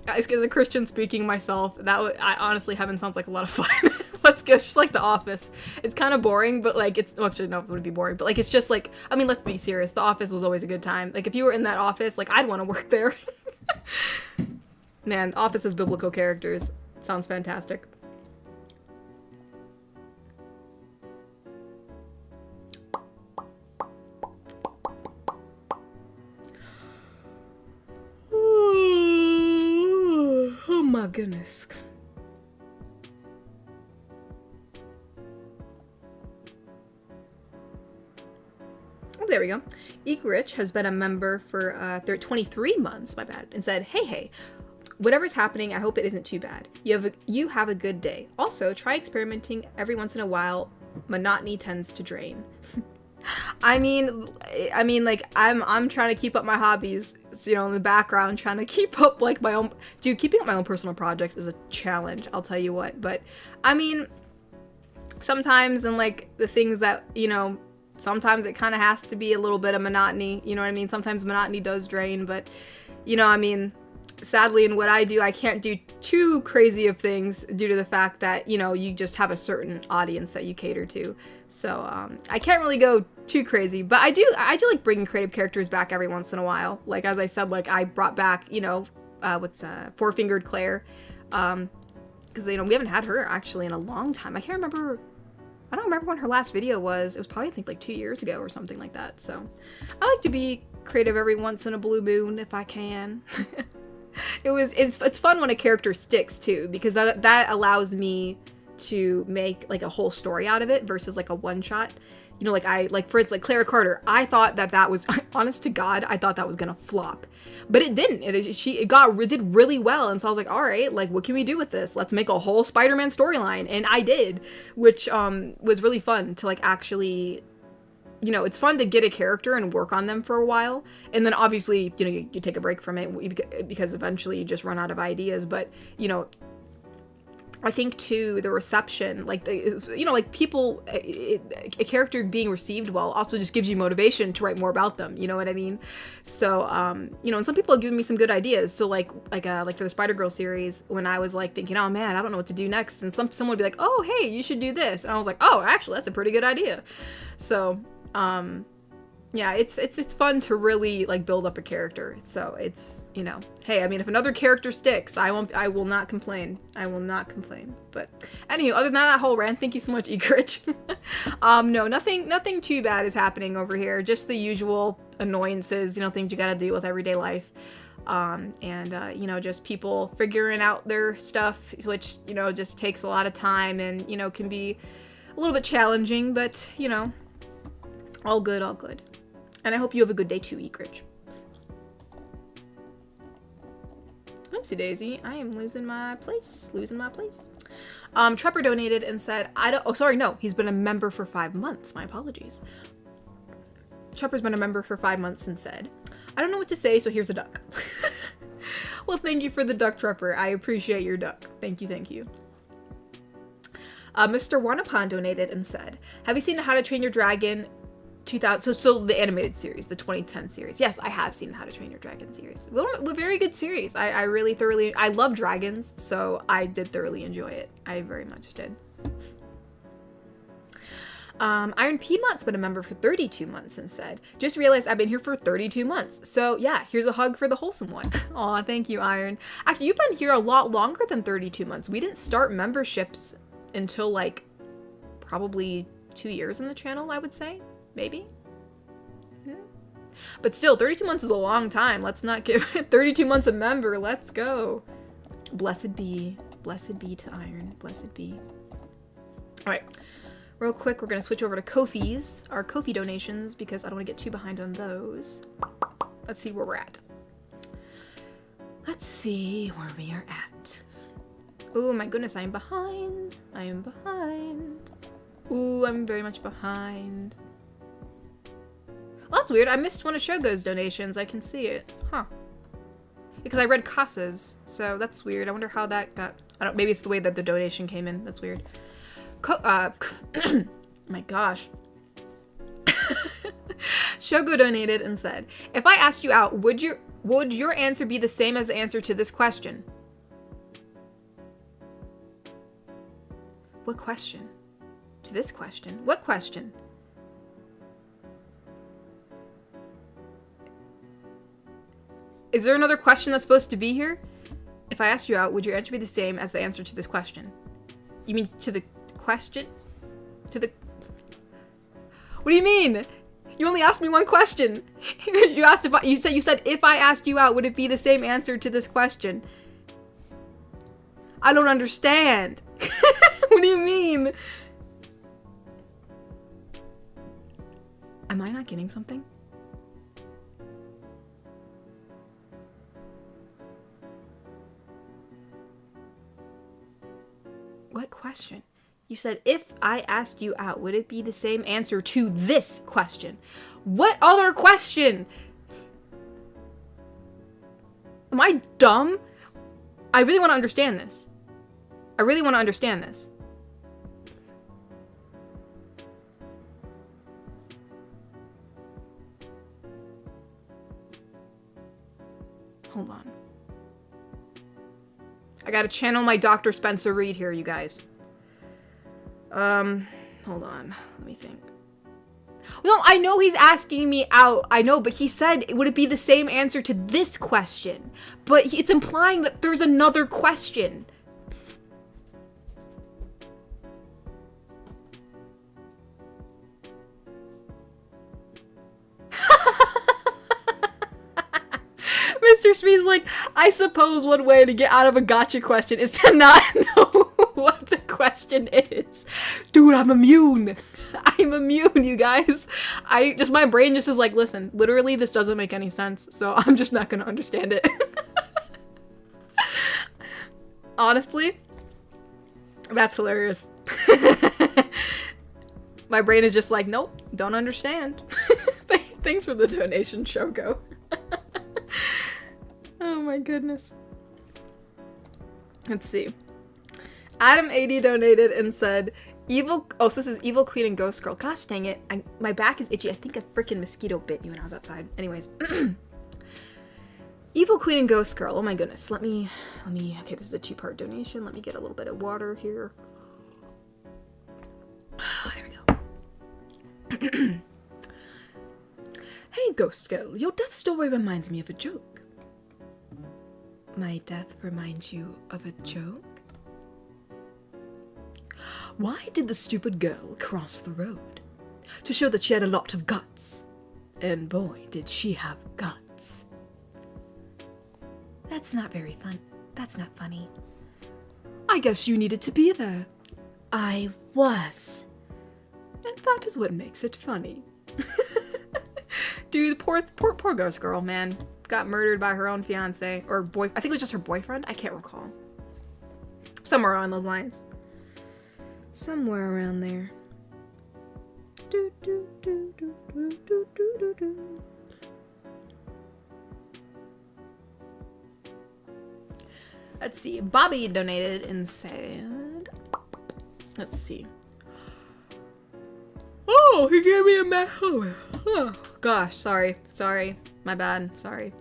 as a Christian speaking myself, honestly, heaven sounds like a lot of fun. Let's go. It's just like The Office. It's kind of boring, but like well, actually, no, it would be boring, but like, it's just like, I mean, let's be serious. The Office was always a good time. Like, if you were in that office, like, I'd want to work there. Man, Office is biblical characters. Sounds fantastic. Oh my goodness. Oh, there we go. Eek Rich has been a member for 23 months, my bad, and said, hey, whatever's happening, I hope it isn't too bad. You have a good day. Also, try experimenting every once in a while. Monotony tends to drain. I mean, like, I'm trying to keep up my hobbies, you know, in the background, trying to keep up, like, my own... Dude, keeping up my own personal projects is a challenge, I'll tell you what. But, I mean, sometimes, and, like, the things that, you know... Sometimes it kind of has to be a little bit of monotony, you know what I mean? Sometimes monotony does drain, but, you know, I mean, sadly in what I do, I can't do too crazy of things due to the fact that, you know, you just have a certain audience that you cater to. So, I can't really go too crazy, but I do like bringing creative characters back every once in a while. Like, as I said, like, I brought back, you know, Four-Fingered Claire, because, you know, we haven't had her actually in a long time. I don't remember when her last video was. It was probably, I think, like 2 years ago or something like that. So I like to be creative every once in a blue moon if I can. It's fun when a character sticks too, because that allows me to make like a whole story out of it versus like a one shot. You know, like for instance, like Clara Carter, I thought that was, honest to God, I thought that was gonna flop, but it didn't. It did really well, and so I was like, all right, like, what can we do with this? Let's make a whole Spider-Man storyline, and I did, which was really fun to like actually, you know, it's fun to get a character and work on them for a while, and then obviously, you know, you take a break from it because eventually you just run out of ideas, but you know. I think too, the reception, like, you know, like people, a character being received well also just gives you motivation to write more about them. You know what I mean? So, you know, and some people have given me some good ideas. So like for the Spider-Girl series, when I was like thinking, oh man, I don't know what to do next. And someone would be like, oh, hey, you should do this. And I was like, oh, actually, that's a pretty good idea. So, yeah, it's fun to really like build up a character. So it's, you know, hey, I mean, if another character sticks, I will not complain. I will not complain. But anyway, other than that whole rant, thank you so much, Egrich. No, nothing too bad is happening over here. Just the usual annoyances, you know, things you gotta deal with everyday life. You know, just people figuring out their stuff, which, you know, just takes a lot of time and, you know, can be a little bit challenging, but, you know, all good, all good. And I hope you have a good day too, Egrich. Oopsie daisy, I am losing my place. Trepper donated and said, he's been a member for 5 months. My apologies. Trepper's been a member for 5 months and said, I don't know what to say, so here's a duck. Well, thank you for the duck, Trepper. I appreciate your duck. Thank you, thank you. Mr. Wanapan donated and said, have you seen How to Train Your Dragon 2000, so the animated series, the 2010 series. Yes, I have seen How to Train Your Dragon series. Well, a very good series. I really thoroughly, I love dragons, so I did thoroughly enjoy it. I very much did. Iron Piedmont's been a member for 32 months and said, just realized I've been here for 32 months. So yeah, here's a hug for the wholesome one. Aw, thank you, Iron. Actually, you've been here a lot longer than 32 months. We didn't start memberships until like probably 2 years in the channel, I would say. Maybe? Yeah. But still, 32 months is a long time. Let's not give it 32 months a member. Let's go. Blessed be to Iron. Blessed be. All right. Real quick, we're going to switch over to Ko-fi's, our Ko-fi donations, because I don't want to get too behind on those. Let's see where we're at. Let's see where we are at. Oh my goodness, I am behind. Ooh, I'm very much behind. Well, that's weird. I missed one of Shogo's donations. I can see it. Huh. Because I read Kasa's, so that's weird. I wonder how that got... maybe it's the way that the donation came in. That's weird. My gosh. Shogo donated and said, if I asked you out, would your answer be the same as the answer to this question? What question? To this question? What question? Is there another question that's supposed to be here? If I asked you out, would your answer be the same as the answer to this question? You mean to the question? To the... What do you mean? You only asked me one question. You said if I asked you out, would it be the same answer to this question? I don't understand. What do you mean? Am I not getting something? What question? You said, if I asked you out, would it be the same answer to this question? What other question? Am I dumb? I really want to understand this. I really want to understand this. Hold on. I gotta channel my Dr. Spencer Reed here, you guys. Hold on. Let me think. No, I know he's asking me out. I know, but he said, would it be the same answer to this question? But it's implying that there's another question. Mr. Speed's like, I suppose one way to get out of a gotcha question is to not know what the question is. Dude, I'm immune. I'm immune, you guys. My brain just is like, listen, literally this doesn't make any sense, so I'm just not gonna understand it. Honestly, that's hilarious. My brain is just like, nope, don't understand. Thanks for the donation, Shoko. Oh my goodness. Let's see. Adam80 donated and said, so this is Evil Queen and Ghost Girl. Gosh dang it. My back is itchy. I think a freaking mosquito bit me when I was outside. Anyways. Evil Queen and Ghost Girl. Oh my goodness. Let me, okay, this is a 2-part donation. Let me get a little bit of water here. There we go. Hey, Ghost Girl. Your death story reminds me of a joke. My death reminds you of a joke? Why did the stupid girl cross the road? To show that she had a lot of guts. And boy, did she have guts. That's not very fun. That's not funny. I guess you needed to be there. I was. And that is what makes it funny. Dude, poor Ghost Girl, man. Got murdered by her own fiance or boy. I think it was just her boyfriend. I can't recall. Somewhere around those lines. Somewhere around there. Do, do, do, do, do, do, do, do. Let's see. Bobby donated and said, let's see. Oh, he gave me a oh gosh, sorry. My bad. Sorry.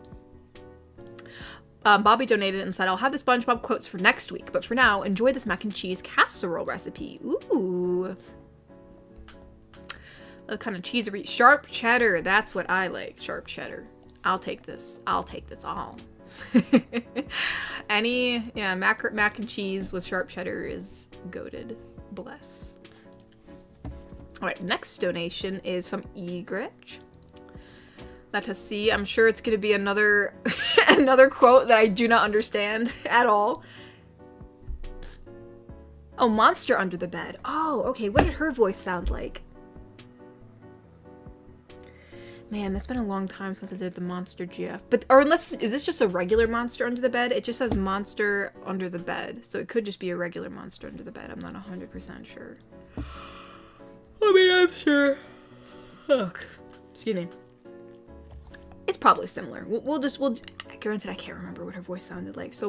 Bobby donated and said, I'll have the SpongeBob quotes for next week, but for now, enjoy this mac and cheese casserole recipe. Ooh. A kind of cheesery. Sharp cheddar. That's what I like. Sharp cheddar. I'll take this. I'll take this all. Mac and cheese with sharp cheddar is goated. Bless. Alright, next donation is from Egrich. Let us see. I'm sure it's going to be another another quote that I do not understand at all. Oh, monster under the bed. Oh, okay. What did her voice sound like? Man, that's been a long time since I did the monster GF. Is this just a regular monster under the bed? It just says monster under the bed. So it could just be a regular monster under the bed. I'm not 100% sure. I mean, I'm sure. Ugh. Excuse me. It's probably similar. Granted, I can't remember what her voice sounded like. So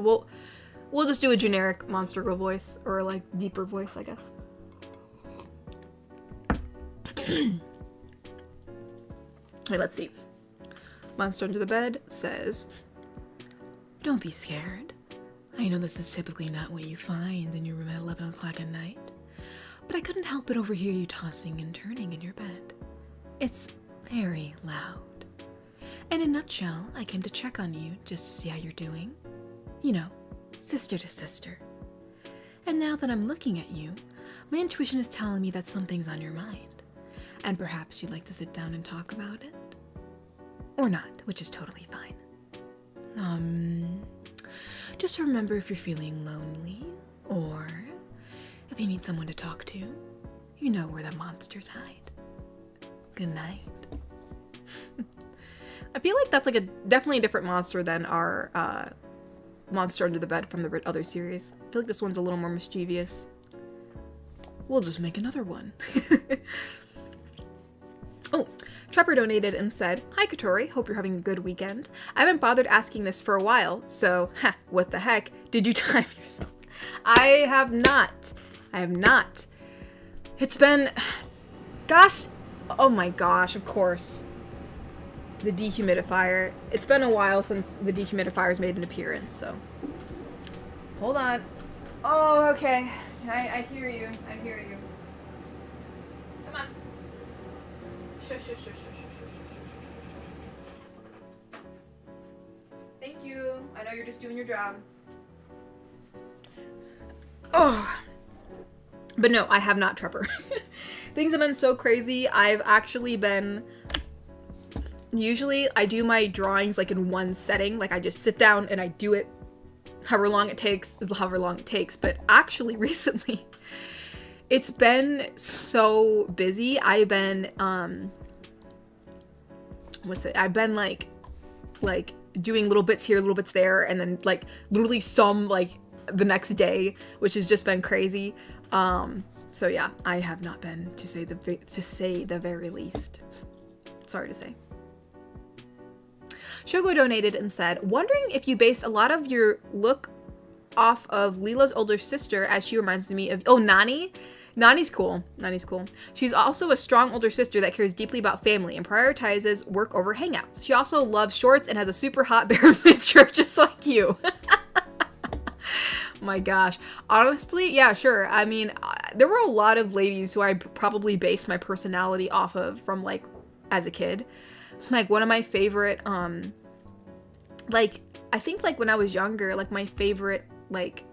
we'll just do a generic monster girl voice, or like deeper voice, I guess. Okay, let's see. Monster under the bed says, don't be scared. I know this is typically not what you find in your room at 11 o'clock at night, but I couldn't help but overhear you tossing and turning in your bed. It's very loud. In a nutshell, I came to check on you just to see how you're doing. You know, sister to sister. And now that I'm looking at you, my intuition is telling me that something's on your mind. And perhaps you'd like to sit down and talk about it? Or not, which is totally fine. Just remember, if you're feeling lonely, or if you need someone to talk to, you know where the monsters hide. Good night. feel like that's like definitely a different monster than our monster under the bed from the other series. I feel like this one's a little more mischievous. We'll just make another one. Oh, Trapper donated and said, "Hi Katori, hope you're having a good weekend. I haven't bothered asking this for a while, so, what the heck, did you time yourself?" I have not. It's been, gosh, oh my gosh, of course. The dehumidifier. It's been a while since the dehumidifiers made an appearance, so. Hold on. Oh, okay. I hear you. Come on. Shush. Thank you. I know you're just doing your job. Oh. But no, I have not, Trevor. Things have been so crazy. I've actually been... Usually, I do my drawings, like, in one setting. Like, I just sit down and I do it however long it takes. But actually, recently, it's been so busy. I've been, I've been, like, doing little bits here, little bits there, and then, like, literally some, like, the next day, which has just been crazy. So yeah, I have not been, to say the very least. Sorry to say. Shogo donated and said, "Wondering if you based a lot of your look off of Lilo's older sister, as she reminds me of..." Oh, Nani? Nani's cool. She's also a strong older sister that cares deeply about family and prioritizes work over hangouts. She also loves shorts and has a super hot bare midriff just like you. My gosh. Honestly, yeah, sure. I mean, there were a lot of ladies who I probably based my personality off of from, like, as a kid. Like, one of my favorite, like, I think, like, when I was younger, like, my favorite, like,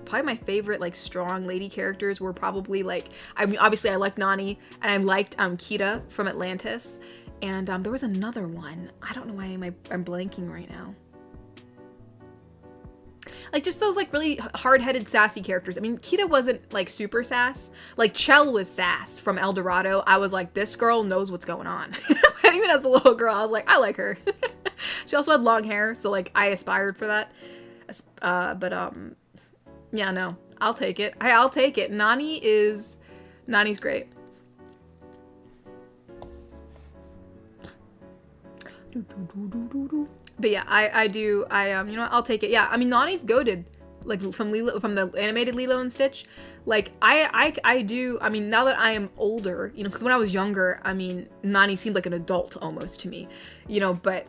probably my favorite, like, strong lady characters were probably, like, I mean, obviously I liked Nani, and I liked, Kita from Atlantis, and, there was another one. I don't know why I'm blanking right now. Like, just those, like, really hard-headed, sassy characters. I mean, Kita wasn't, like, super sass. Like, Chell was sass from El Dorado. I was like, this girl knows what's going on. Even as a little girl, I was like, I like her. She also had long hair, so, like, I aspired for that. Yeah, no. I'll take it. I'll take it. Nani's great. But yeah, you know what, I'll take it. Yeah, I mean, Nani's goated, like, from the animated Lilo and Stitch. Like, I do, I mean, now that I am older, you know, because when I was younger, I mean, Nani seemed like an adult almost to me, you know, but,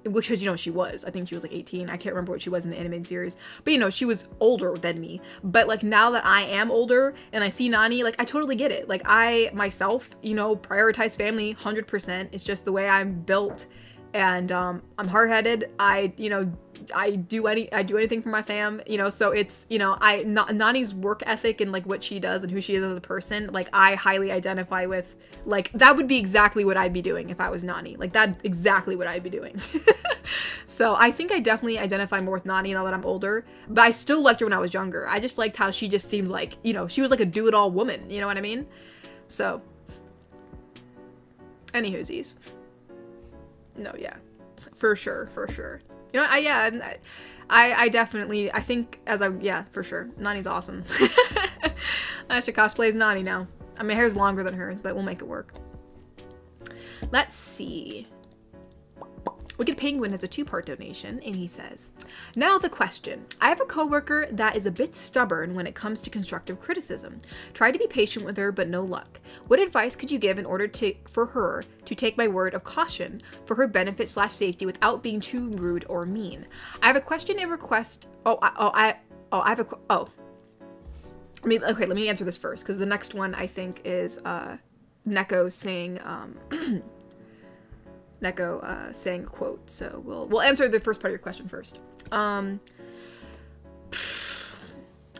which is, you know, she was, I think she was like 18, I can't remember what she was in the animated series, but, you know, she was older than me. But, like, now that I am older and I see Nani, like, I totally get it. Like, I myself, you know, prioritize family 100%. It's just the way I'm built. And I'm hard-headed. I do anything for my fam, you know, so it's, you know, Nani's work ethic and, like, what she does and who she is as a person, like, I highly identify with. Like, that would be exactly what I'd be doing if I was Nani. Like, that's exactly what I'd be doing. So I think I definitely identify more with Nani now that I'm older, but I still liked her when I was younger. I just liked how she just seems like, you know, she was like a do-it-all woman, you know what I mean? So, anywhoosies. No, yeah, for sure. You know, I definitely, I think for sure. Nani's awesome. I should cosplay as Nani now. I mean, my hair's longer than hers, but we'll make it work. Let's see. Wicked Penguin has a 2-part donation, and he says, "Now the question. I have a coworker that is a bit stubborn when it comes to constructive criticism. Tried to be patient with her, but no luck. What advice could you give in order for her to take my word of caution for her benefit/safety without being too rude or mean? I have a question and request. Let me answer this first, because the next one I think is Neco saying saying a quote. So we'll answer the first part of your question first.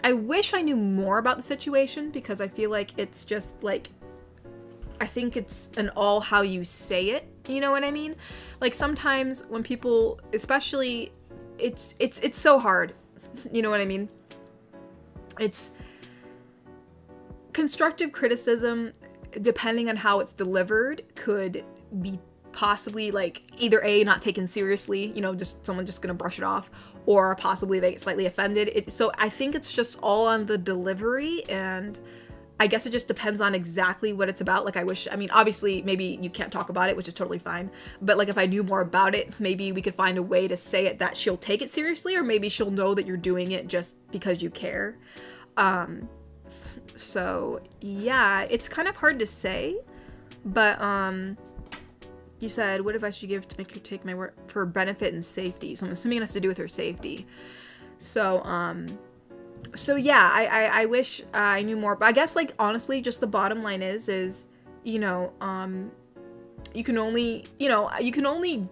I wish I knew more about the situation, because I feel like it's just, like, I think it's an all how you say it, you know what I mean? Like, sometimes when people, especially, it's so hard, you know what I mean? It's constructive criticism, depending on how it's delivered, could be possibly like either A, not taken seriously, you know, just someone just gonna brush it off, or possibly they get slightly offended. So I think it's just all on the delivery, and I guess it just depends on exactly what it's about. Like I mean, obviously maybe you can't talk about it, which is totally fine, but like if I knew more about it, maybe we could find a way to say it that she'll take it seriously, or maybe she'll know that you're doing it just because you care. So yeah, it's kind of hard to say, but you said, what advice would you give to make her take my word for benefit and safety? So I'm assuming it has to do with her safety. So yeah, I wish I knew more, but I guess like honestly, just the bottom line is, you know, you can only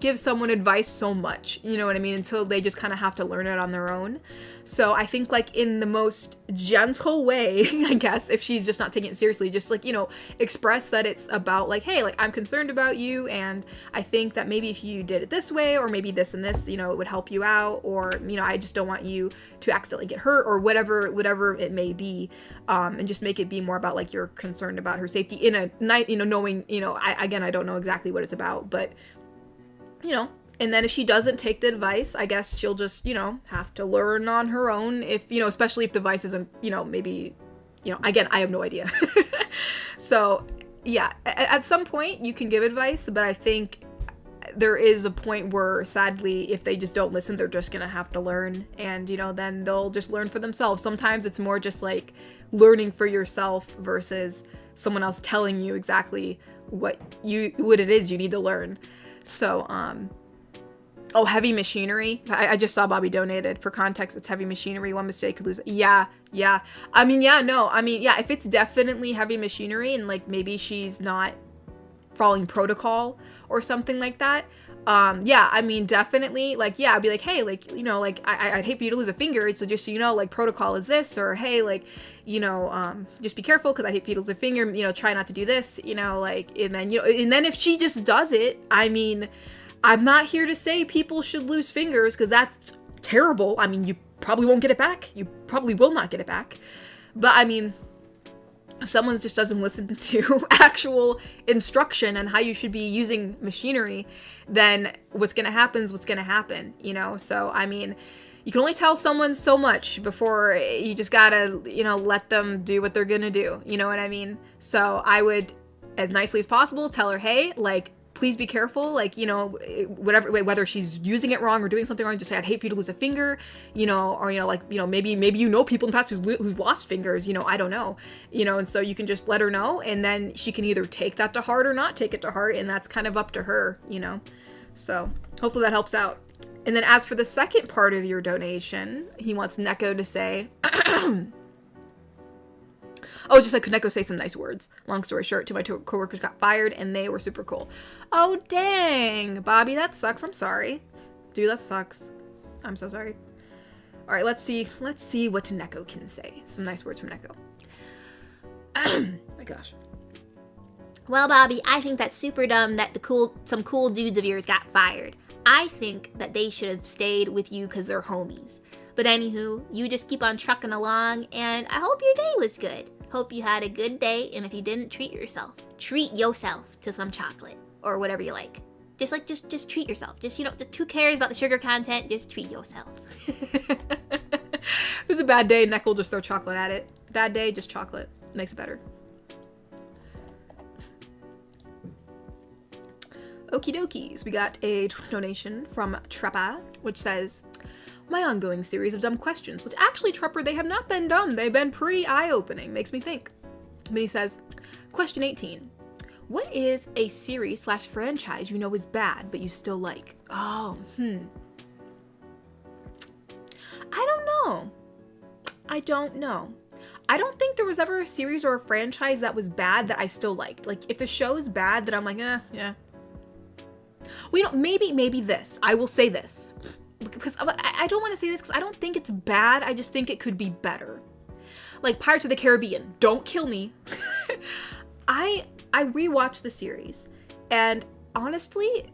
give someone advice so much, you know what I mean, until they just kind of have to learn it on their own. So I think like in the most gentle way, I guess, if she's just not taking it seriously, just like, you know, express that it's about like, hey, like I'm concerned about you, and I think that maybe if you did it this way, or maybe this and this, you know, it would help you out, or, you know, I just don't want you to accidentally get hurt, or whatever it may be, and just make it be more about like you're concerned about her safety in a night, you know, knowing, you know, I don't know exactly what it's about, but, you know. And then if she doesn't take the advice, I guess she'll just, you know, have to learn on her own, if, you know, especially if the advice isn't, you know, maybe, you know, again, I have no idea. So yeah, at some point you can give advice, but I think there is a point where sadly, if they just don't listen, they're just gonna have to learn, and, you know, then they'll just learn for themselves. Sometimes it's more just like learning for yourself versus someone else telling you exactly what it is you need to learn. So, oh, heavy machinery. I just saw Bobby donated. For context, it's heavy machinery. One mistake could lose it. Yeah. I mean, yeah, no. I mean, yeah, if it's definitely heavy machinery and like maybe she's not following protocol or something like that. Yeah, I mean, definitely, like, yeah, I'd be like, hey, like, you know, like, I'd hate for you to lose a finger, so just so you know, like, protocol is this, or hey, like, you know, just be careful, because I'd hate for you to lose a finger, you know, try not to do this, you know, like, and then, you know, and then if she just does it, I mean, I'm not here to say people should lose fingers, because that's terrible. I mean, you probably won't get it back. You probably will not get it back. But, I mean, if someone just doesn't listen to actual instruction on how you should be using machinery, then what's going to happen is what's going to happen, you know? So, I mean, you can only tell someone so much before you just gotta, you know, let them do what they're going to do. You know what I mean? So I would, as nicely as possible, tell her, hey, like, please be careful, like, you know, whatever, whether she's using it wrong or doing something wrong, just say, I'd hate for you to lose a finger, you know, or, you know, like, you know, maybe you know people in the past who've lost fingers, you know, I don't know, you know, and so you can just let her know, and then she can either take that to heart or not take it to heart, and that's kind of up to her, you know, so hopefully that helps out. And then as for the second part of your donation, he wants Neco to say, oh, just like, could Neco say some nice words? Long story short, two of my coworkers got fired, and they were super cool. Oh, dang. Bobby, that sucks. I'm sorry. Dude, that sucks. I'm so sorry. All right, let's see what Neco can say. Some nice words from Neco. My gosh. Well, Bobby, I think that's super dumb that some cool dudes of yours got fired. I think that they should have stayed with you because they're homies. But anywho, you just keep on trucking along, and I hope your day was good. Hope you had a good day, and if you didn't, treat yourself to some chocolate or whatever you like. Just treat yourself. Just, you know, just who cares about the sugar content? Just treat yourself. If it's a bad day, Neck will just throw chocolate at it. Bad day, just chocolate. Makes it better. Okie dokies. We got a donation from Treppa, which says, my ongoing series of dumb questions, which actually, Trepper, they have not been dumb. They've been pretty eye-opening. Makes me think. But he says, question 18. What is a series/franchise you know is bad, but you still like? Oh, I don't know. I don't think there was ever a series or a franchise that was bad that I still liked. Like, if the show's bad, then I'm like, yeah. Well, you know, maybe this. I will say this. Because I don't want to say this because I don't think it's bad. I just think it could be better. Like Pirates of the Caribbean. Don't kill me. I rewatched the series, and honestly,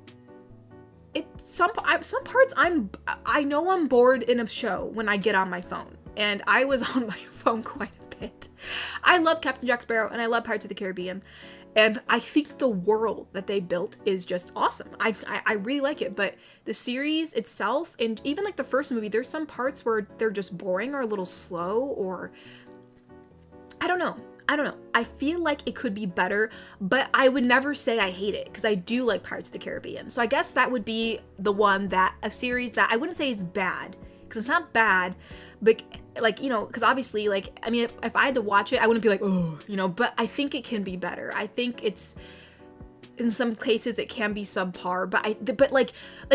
some parts I know I'm bored in a show when I get on my phone, and I was on my phone quite a bit. I love Captain Jack Sparrow and I love Pirates of the Caribbean, And I think the world that they built is just awesome. I really like it. But the series itself, and even like the first movie, there's some parts where they're just boring or a little slow, or I don't know. I feel like it could be better, but I would never say I hate it, because I do like Pirates of the Caribbean. So I guess that would be the one, that a series that I wouldn't say is bad, because it's not bad, but like, you know, because obviously, like, I mean, if I had to watch it, I wouldn't be like, oh, you know, but I think it can be better. I think it's, in some cases it can be subpar, but like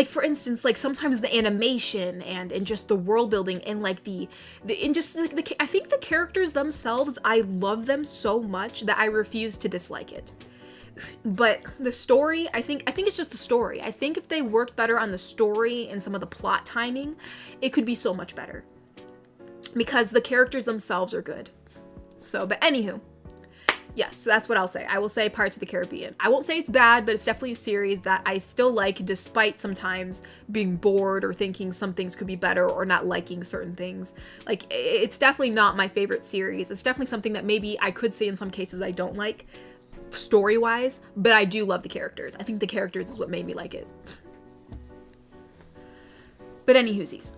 for instance, like sometimes the animation and just the world building and like and just like I think the characters themselves, I love them so much that I refuse to dislike it. But the story, I think it's just the story. I think if they worked better on the story and some of the plot timing, it could be so much better, because the characters themselves are good. So, but anywho, yes, so that's what I'll say. I will say Pirates of the Caribbean. I won't say it's bad, but it's definitely a series that I still like, despite sometimes being bored or thinking some things could be better or not liking certain things. Like, it's definitely not my favorite series. It's definitely something that maybe I could say in some cases I don't like, story-wise, but I do love the characters. I think the characters is what made me like it. But anywhoosies.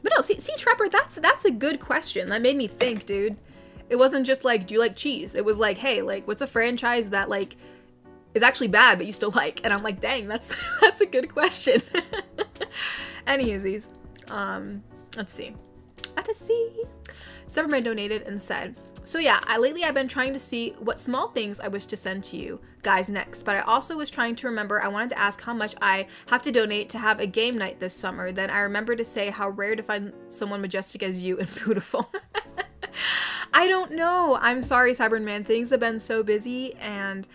But no, see, Trapper, that's a good question. That made me think, dude. It wasn't just like, do you like cheese? It was like, hey, like, what's a franchise that, like, is actually bad, but you still like? And I'm like, dang, that's a good question. Anywhoosies. Let's see. Severman donated and said, so yeah, lately I've been trying to see what small things I wish to send to you guys next, but I also was trying to remember, I wanted to ask how much I have to donate to have a game night this summer. Then I remember to say how rare to find someone majestic as you and beautiful. I don't know. I'm sorry, Cyberman. Things have been so busy, and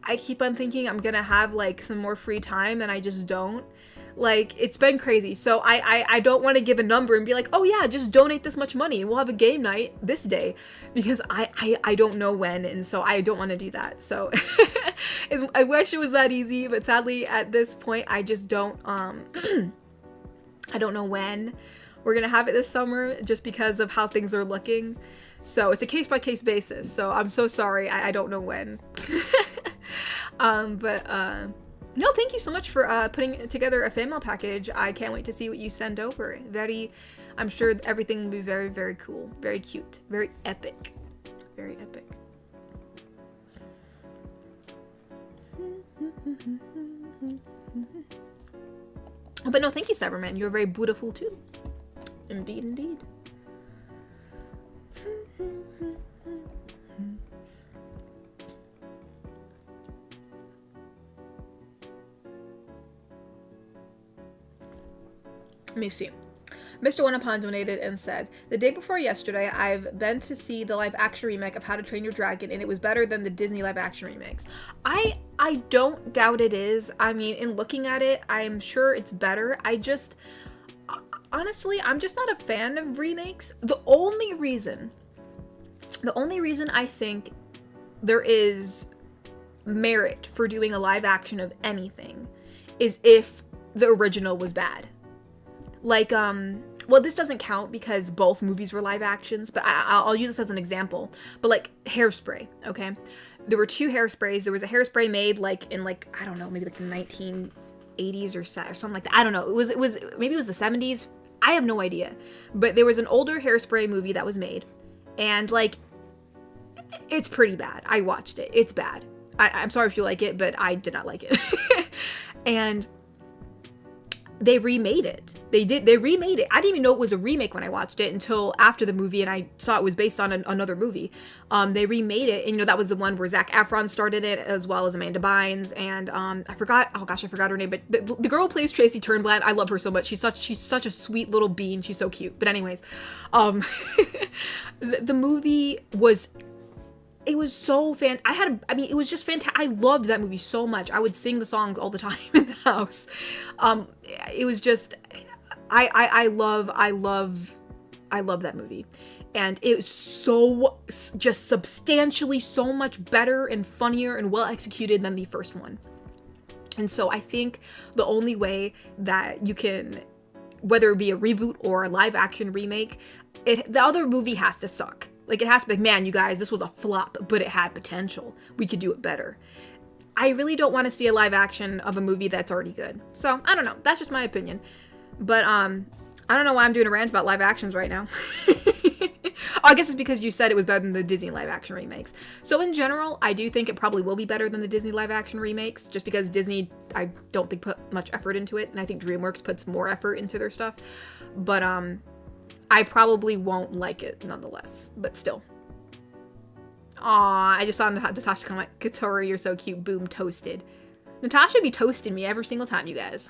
I keep on thinking I'm gonna have like some more free time, and I just don't. Like, it's been crazy. So I don't want to give a number and be like, oh yeah, just donate this much money and we'll have a game night this day, because I don't know when, and so I don't want to do that. So I wish it was that easy, but sadly at this point I just don't I don't know when we're gonna have it this summer, just because of how things are looking. So it's a case-by-case basis, so I'm so sorry, I don't know when. No, thank you so much for putting together a fan mail package. I can't wait to see what you send over. I'm sure everything will be very, very cool, very cute, very epic, very epic. But no, thank you, Cyberman. You're very beautiful too. Indeed, indeed. Let me see. Mr. One Upon donated and said, the day before yesterday, I've been to see the live action remake of How to Train Your Dragon, and it was better than the Disney live action remakes. I don't doubt it is. I mean, in looking at it, I'm sure it's better. Honestly, I'm just not a fan of remakes. The only reason I think there is merit for doing a live action of anything is if the original was bad. Like, well, this doesn't count because both movies were live actions, but I'll use this as an example. But like Hairspray, okay? There were two Hairsprays. There was a Hairspray made like in like, I don't know, maybe like the 1980s or something like that. I don't know. Maybe it was the 70s. I have no idea. But there was an older Hairspray movie that was made, and like, it's pretty bad. I watched it. It's bad. I'm sorry if you like it, but I did not like it. And they remade it. They remade it. I didn't even know it was a remake when I watched it until after the movie, and I saw it was based on another movie. They remade it, and that was the one where Zac Efron started it, as well as Amanda Bynes, and I forgot her name, but the girl who plays Tracy Turnblad, I love her so much. She's such a sweet little bean. She's so cute. But anyways, the movie was, it was so it was just fantastic. I loved that movie so much. I would sing the songs all the time in the house. It was just, I love that movie. And it was so, just substantially so much better and funnier and well executed than the first one. And so I think the only way that you can, whether it be a reboot or a live action remake, the other movie has to suck. Like, it has to be like, man, you guys, this was a flop, but it had potential. We could do it better. I really don't want to see a live action of a movie that's already good. So, I don't know. That's just my opinion. But, I don't know why I'm doing a rant about live actions right now. Oh, I guess it's because you said it was better than the Disney live action remakes. So in general, I do think it probably will be better than the Disney live action remakes, just because Disney, I don't think, put much effort into it, and I think DreamWorks puts more effort into their stuff. But I probably won't like it nonetheless, but still. Aw, I just saw Natasha come like, Katori, you're so cute, boom, toasted. Natasha be toasting me every single time, you guys.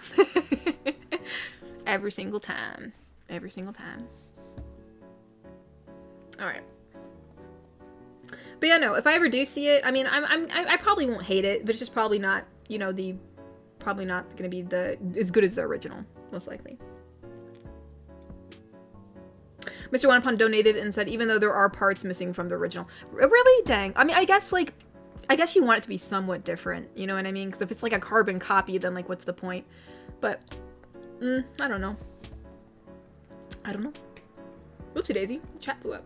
Every single time. Every single time. Alright. But yeah, no, if I ever do see it, I mean, I probably won't hate it, but it's just probably not, you know, probably not gonna be as good as the original, most likely. Mr. Wanapon donated and said, even though there are parts missing from the original. Really? Dang. I mean, I guess you want it to be somewhat different, you know what I mean? Because if it's like a carbon copy, then like, what's the point? But, I don't know. I don't know. Oopsie daisy. Chat blew up.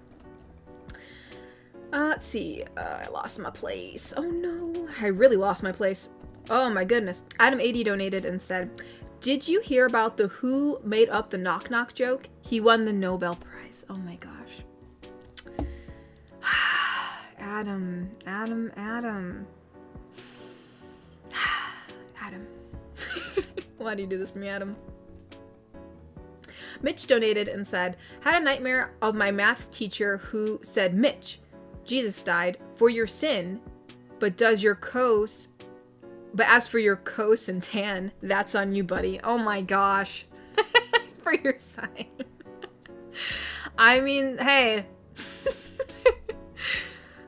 Let's see. I lost my place. Oh no. I really lost my place. Oh my goodness. Adam80 donated and said, did you hear about the who made up the knock knock joke? He won the Nobel Prize. Oh my gosh. Adam. Adam. Why do you do this to me, Adam? Mitch donated and said, had a nightmare of my math teacher who said, Mitch, Jesus died for your sin, but as for your cos and tan, that's on you, buddy. Oh my gosh. For your sign. I mean, hey.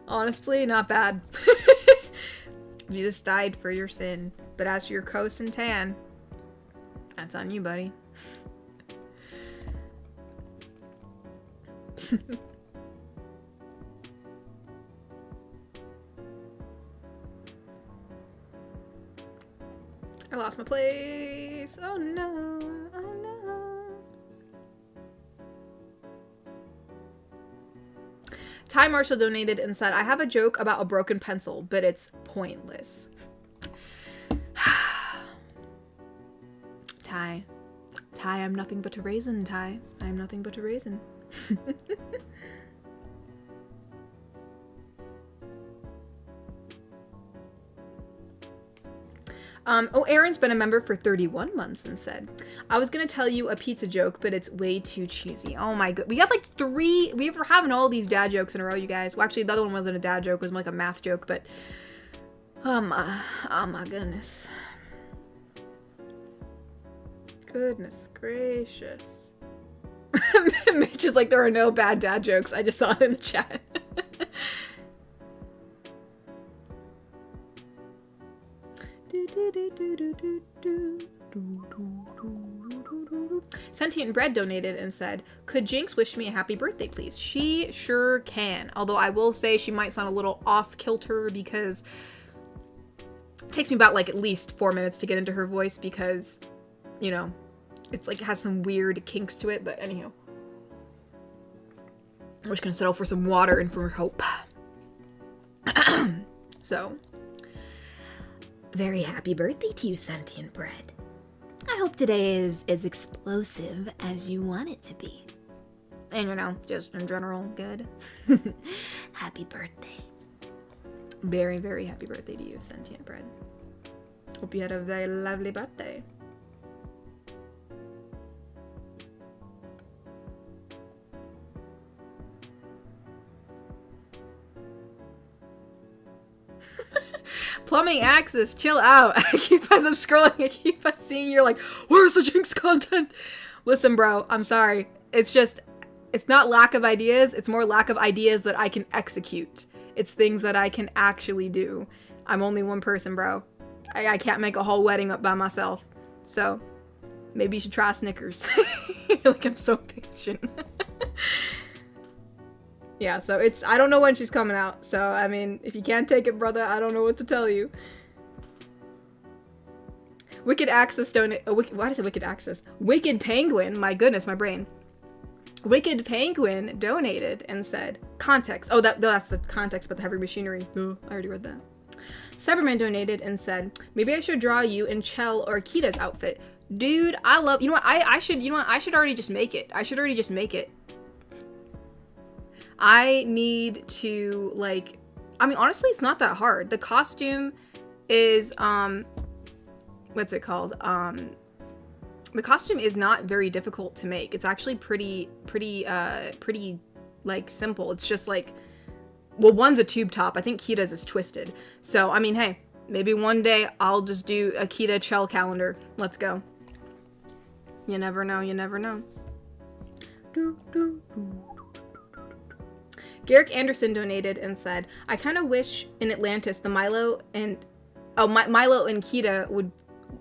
Honestly, not bad. Jesus died for your sin, but as for your cos and tan, that's on you, buddy. I lost my place. Oh no. Oh no. Ty Marshall donated and said, I have a joke about a broken pencil, but it's pointless. Ty, I'm nothing but a raisin, Ty. I'm nothing but a raisin. Aaron's been a member for 31 months and said, I was gonna tell you a pizza joke, but it's way too cheesy. Oh my god. We have like we were having all these dad jokes in a row, you guys. Well, actually, the other one wasn't a dad joke, it was more like a math joke, but oh my goodness. Goodness gracious. Mitch is like, there are no bad dad jokes. I just saw it in the chat. Sentient Bread donated and said, could Jinx wish me a happy birthday, please? She sure can. Although I will say she might sound a little off kilter because it takes me about like at least 4 minutes to get into her voice because, you know, it's like it has some weird kinks to it. But anyhow, I'm just gonna settle for some water and for hope. So, very happy birthday to you, Sentient Bread. I hope today is as explosive as you want it to be. And you know, just in general, good. Happy birthday. Very, very happy birthday to you, Sentient Bread. Hope you had a very lovely birthday. Plumbing Axis, chill out. As I'm scrolling, I keep on seeing you're like, where's the Jinx content? Listen, bro, I'm sorry. It's not lack of ideas. It's more lack of ideas that I can execute. It's things that I can actually do. I'm only one person, bro. I can't make a whole wedding up by myself. So, maybe you should try Snickers. Like, I'm so patient. Yeah, so I don't know when she's coming out, so, I mean, if you can't take it, brother, I don't know what to tell you. Wicked Access donate, why did I say Wicked Access? Wicked Penguin, my goodness, my brain. Wicked Penguin donated and said, context. Oh, that's the context about the heavy machinery. Oh, I already read that. Cyberman donated and said, maybe I should draw you in Chell or Kita's outfit. Dude, I love, you know what, I should already just make it. I should already just make it. I need to, like, I mean, honestly, it's not that hard. The costume is, what's it called? The costume is not very difficult to make. It's actually pretty, like, simple. It's just, like, well, one's a tube top. I think Kita's is twisted. So, I mean, hey, maybe one day I'll just do a Kita Chell calendar. Let's go. You never know, you never know. Garrick Anderson donated and said, I kind of wish in Atlantis the Milo and Kita would,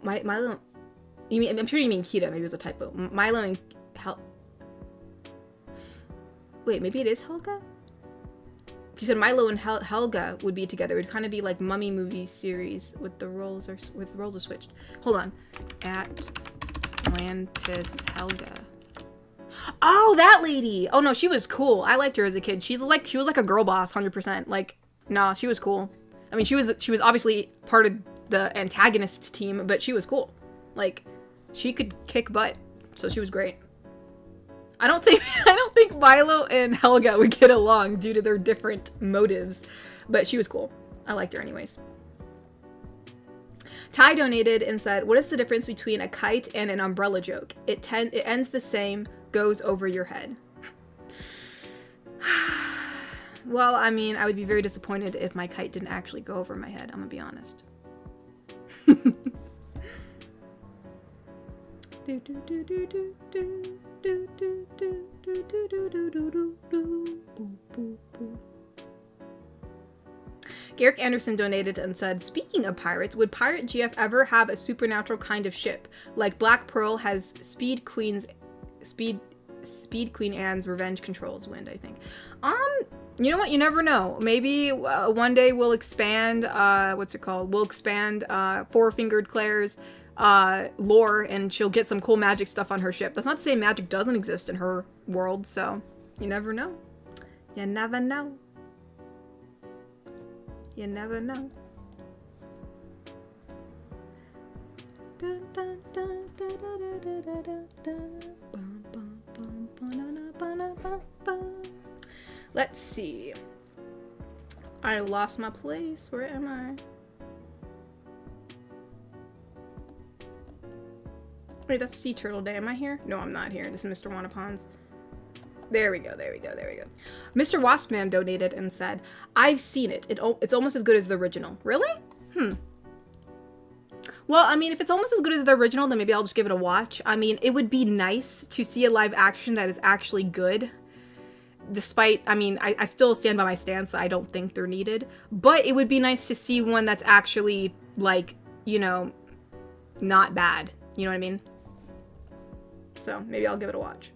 Milo, you mean, I'm sure you mean Kita, maybe it was a typo. Milo and wait, maybe it is Helga? You said Milo and Helga would be together. It would kind of be like Mummy movie series with the roles are switched. Hold on. Atlantis Helga. Oh, that lady. Oh no, she was cool. I liked her as a kid. She was like a girl boss, 100%. Like, nah, she was cool. I mean, she was obviously part of the antagonist team, but she was cool. Like, she could kick butt, so she was great. I don't think Milo and Helga would get along due to their different motives, but she was cool. I liked her anyways. Ty donated and said, what is the difference between a kite and an umbrella joke? It ends the same, goes over your head. Well, I mean, I would be very disappointed if my kite didn't actually go over my head, I'm gonna be honest. Garrick Anderson donated and said, speaking of pirates, would Pirate GF ever have a supernatural kind of ship? Like Black Pearl has Speed Queen Anne's revenge controls wind, I think. You know what? You never know. Maybe one day we'll expand, what's it called? We'll expand Four-Fingered Claire's lore, and she'll get some cool magic stuff on her ship. That's not to say magic doesn't exist in her world, so you never know. You never know. You never know. Let's see. I lost my place. Where am I? Wait, that's Sea Turtle Day. Am I here? No, I'm not here. This is Mr. Wanapon's. There we go. Mr. Waspman donated and said, I've seen it. It's almost as good as the original. Really? Well, I mean, if it's almost as good as the original, then maybe I'll just give it a watch. I mean, it would be nice to see a live action that is actually good. Despite, I mean, I still stand by my stance that I don't think they're needed. But it would be nice to see one that's actually, like, you know, not bad. You know what I mean? So, maybe I'll give it a watch.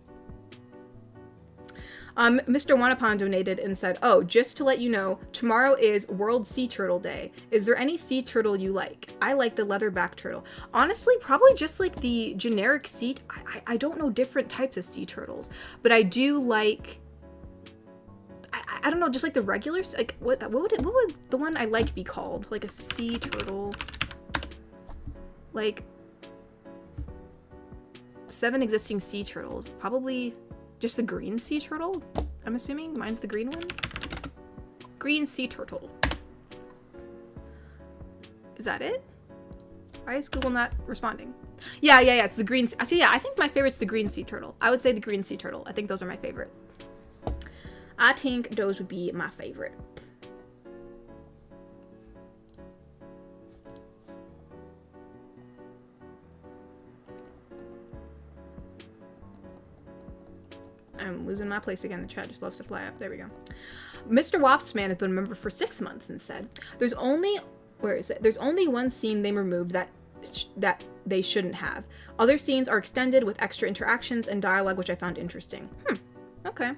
Mr. Wanapon donated and said, oh, just to let you know, tomorrow is World Sea Turtle Day. Is there any sea turtle you like? I like the leatherback turtle. Honestly, probably just like the generic sea. I don't know different types of sea turtles, but I do like, I don't know, just like the regular, like what would the one I like be called? Like a sea turtle, like 7 existing sea turtles, probably. Just the green sea turtle, I'm assuming. Mine's the green one. Green sea turtle. Is that it? Why is Google not responding? Yeah, it's the green. So yeah, I think my favorite's the green sea turtle. I would say the green sea turtle. I think those are my favorite. I think those would be my favorite. I'm losing my place again. The chat just loves to fly up. There we go. Mr. Waftsman has been a member for 6 months and said, there's only one scene they removed that they shouldn't have. Other scenes are extended with extra interactions and dialogue, which I found interesting. Okay.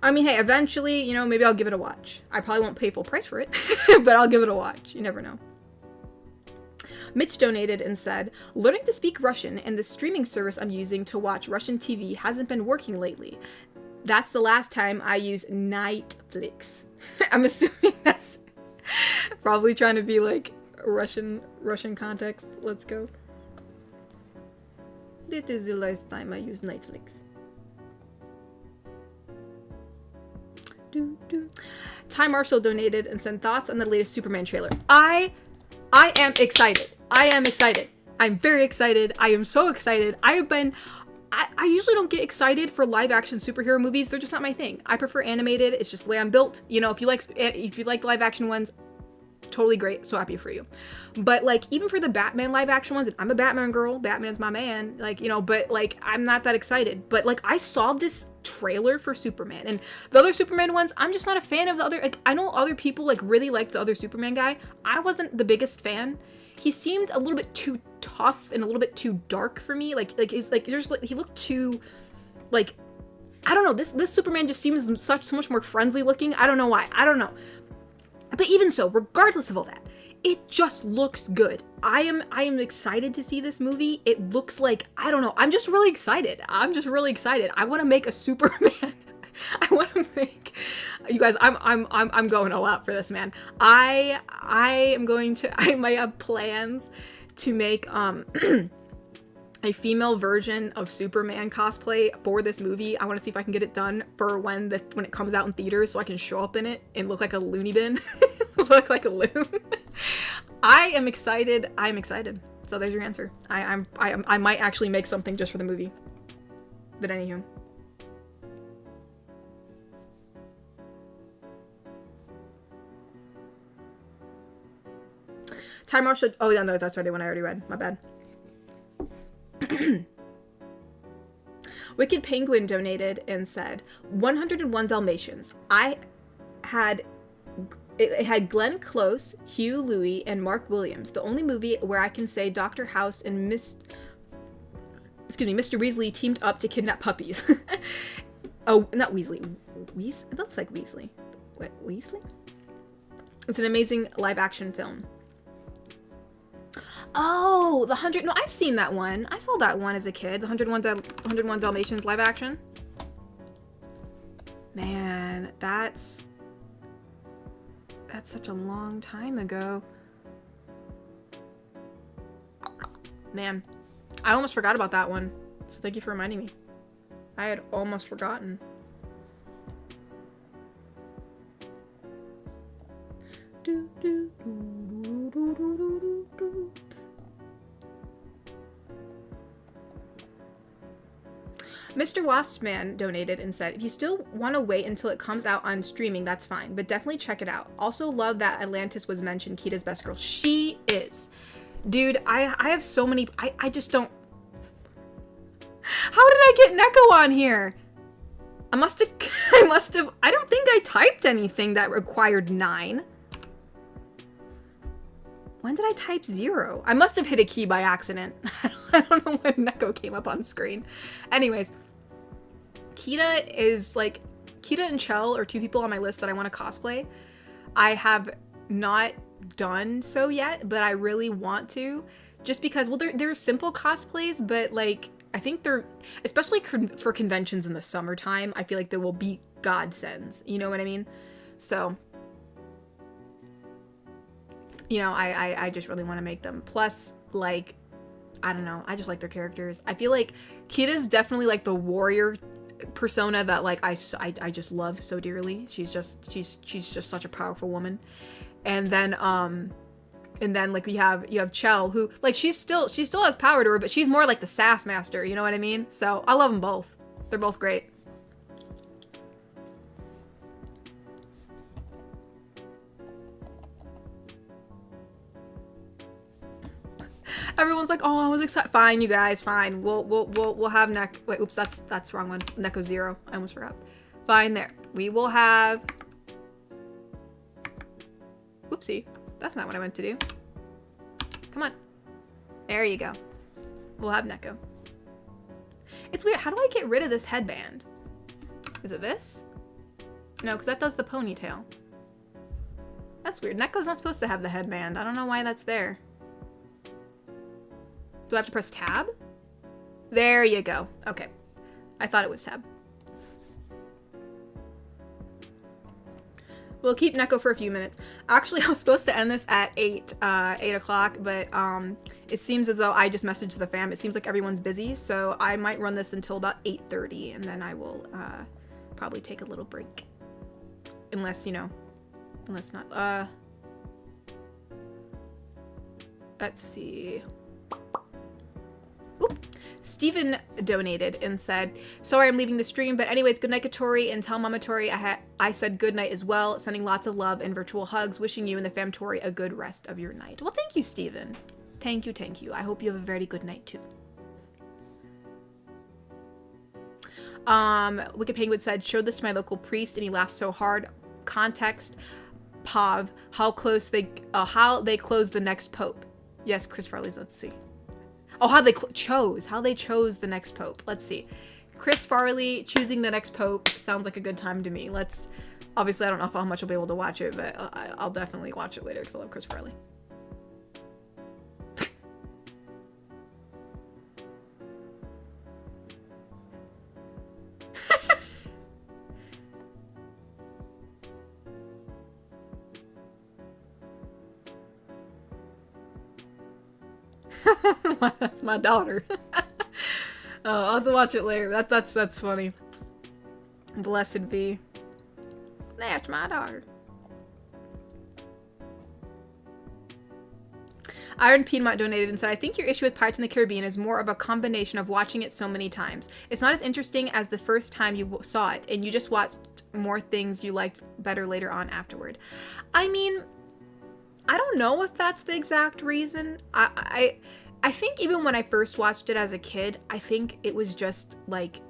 I mean, hey, eventually, you know, maybe I'll give it a watch. I probably won't pay full price for it, but I'll give it a watch. You never know. Mitch donated and said, learning to speak Russian and the streaming service I'm using to watch Russian TV hasn't been working lately. That's the last time I use Netflix. I'm assuming that's probably trying to be like Russian context. Let's go. That is the last time I use Netflix. Ty Marshall donated and sent thoughts on the latest Superman trailer. I am excited. I am excited. I'm very excited. I am so excited. I usually don't get excited for live action superhero movies. They're just not my thing. I prefer animated. It's just the way I'm built. You know, if you like live action ones, totally great. So happy for you. But like, even for the Batman live action ones, and I'm a Batman girl, Batman's my man, like, you know, but like, I'm not that excited. But like, I saw this trailer for Superman, and the other Superman ones, I'm just not a fan of the other, like, I know other people like really like the other Superman guy. I wasn't the biggest fan. He seemed a little bit too tough and a little bit too dark for me. He looked too, like, I don't know, this Superman just seems so much more friendly looking. I don't know why. I don't know. But even so, regardless of all that, it just looks good. I am excited to see this movie. It looks like, I don't know, I'm just really excited. I want to make a Superman. I want to make, you guys, I'm going all out for this, man. I might have plans to make a female version of Superman cosplay for this movie. I want to see if I can get it done for when it comes out in theaters, so I can show up in it and look like a loony bin. Look like a loon. I am excited. I'm excited. So there's your answer. I might actually make something just for the movie. But anywho. Ty Marshall. Oh yeah, no, that's already one I already read. My bad. Wicked Penguin donated and said, 101 Dalmatians. It had Glenn Close, Hugh Louis, and Mark Williams. The only movie where I can say Dr. House and Mr. Weasley teamed up to kidnap puppies. Oh, not Weasley. It looks like Weasley. What, Weasley? It's an amazing live action film. Oh, the 100... No, I've seen that one. I saw that one as a kid. The 101 Dalmatians live action. Man, that's such a long time ago. Man, I almost forgot about that one. So thank you for reminding me. I had almost forgotten. Mr. Waspman donated and said, if you still want to wait until it comes out on streaming, that's fine, but definitely check it out. Also love that Atlantis was mentioned Kita's best girl. She is. Dude, I have so many, I just don't. How did I get Neco on here? I don't think I typed anything that required 9. When did I type 0? I must have hit a key by accident. I don't know when Neco came up on screen. Anyways, Kita and Chell are 2 people on my list that I want to cosplay. I have not done so yet, but I really want to. Just because, well, they're simple cosplays, but like, I think they're, especially for conventions in the summertime, I feel like they will be godsends. You know what I mean? So, you know, I just really want to make them. Plus, like, I don't know, I just like their characters. I feel like Kita's definitely like the warrior persona that like I just love so dearly. She's just such a powerful woman. And then like you have Chell, who like she still has power to her, but she's more like the sass master, you know what I mean? So I love them both. They're both great. Everyone's like, oh, I was excited. Fine, you guys, fine. We'll have Wait, oops, that's the wrong one. Neco 0. I almost forgot. Fine, there. We will have. Oopsie, that's not what I meant to do. Come on. There you go. We'll have Neco. It's weird. How do I get rid of this headband? Is it this? No, because that does the ponytail. That's weird. Neco's not supposed to have the headband. I don't know why that's there. Do I have to press tab? There you go. Okay. I thought it was tab. We'll keep Neco for a few minutes. Actually, I was supposed to end this at 8 o'clock, but it seems as though I just messaged the fam. It seems like everyone's busy, so I might run this until about 8:30, and then I will probably take a little break. Unless, you know, unless not. Let's see. Oop. Steven donated and said, sorry I'm leaving the stream, but anyways, good night, Tori, and tell Mama Tori I said good night as well, sending lots of love and virtual hugs, wishing you and the fam Tori a good rest of your night. Well, thank you, Steven. Thank you. I hope you have a very good night, too. Wicked Penguin said, showed this to my local priest, and he laughed so hard. Context, Pav, how they closed the next pope. Yes, Chris Farley's, let's see. Oh, how they chose the next pope. Let's see. Chris Farley choosing the next pope sounds like a good time to me. Obviously I don't know how much I'll be able to watch it, but I'll definitely watch it later because I love Chris Farley. That's my daughter. I'll have to watch it later. That's funny. Blessed be. That's my daughter. Iron Piedmont donated and said, I think your issue with Pirates in the Caribbean is more of a combination of watching it so many times. It's not as interesting as the first time you saw it, and you just watched more things you liked better later on afterward. I mean, I don't know if that's the exact reason. I think even when I first watched it as a kid, I think it was just like,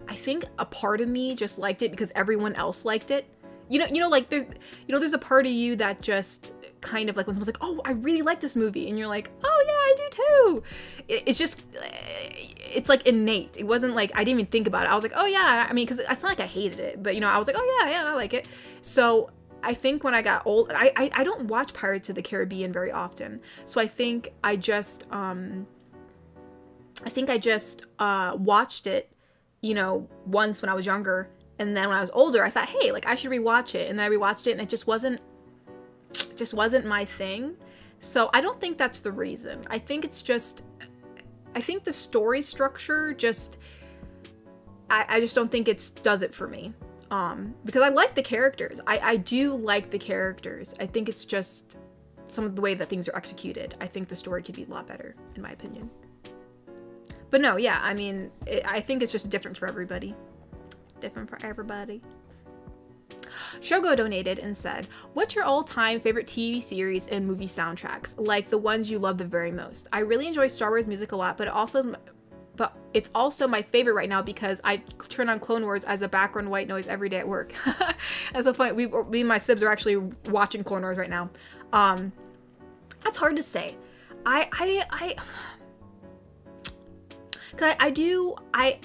I think a part of me just liked it because everyone else liked it. You know, like there's a part of you that just kind of like when someone's like, oh, I really like this movie, and you're like, oh yeah, I do too. It's just, it's like innate. It wasn't like I didn't even think about it. I was like, oh yeah. I mean, because it's not like I hated it, but you know, I was like, oh yeah, I like it. So I think when I got old, I don't watch Pirates of the Caribbean very often. So I think I just watched it, you know, once when I was younger, and then when I was older, I thought, hey, like I should rewatch it, and then I rewatched it, and it just wasn't my thing. So I don't think that's the reason. I think it's just, I think the story structure just, I just don't think it does it for me. Because I like the characters. I do like the characters. I think it's just some of the way that things are executed. I think the story could be a lot better, in my opinion. But no, yeah, I mean, I think it's just different for everybody. Different for everybody. Shogo donated and said, what's your all-time favorite TV series and movie soundtracks? Like the ones you love the very most. I really enjoy Star Wars music a lot, but it's also my favorite right now because I turn on Clone Wars as a background white noise every day at work. That's so funny. Me and my sibs are actually watching Clone Wars right now. That's hard to say. I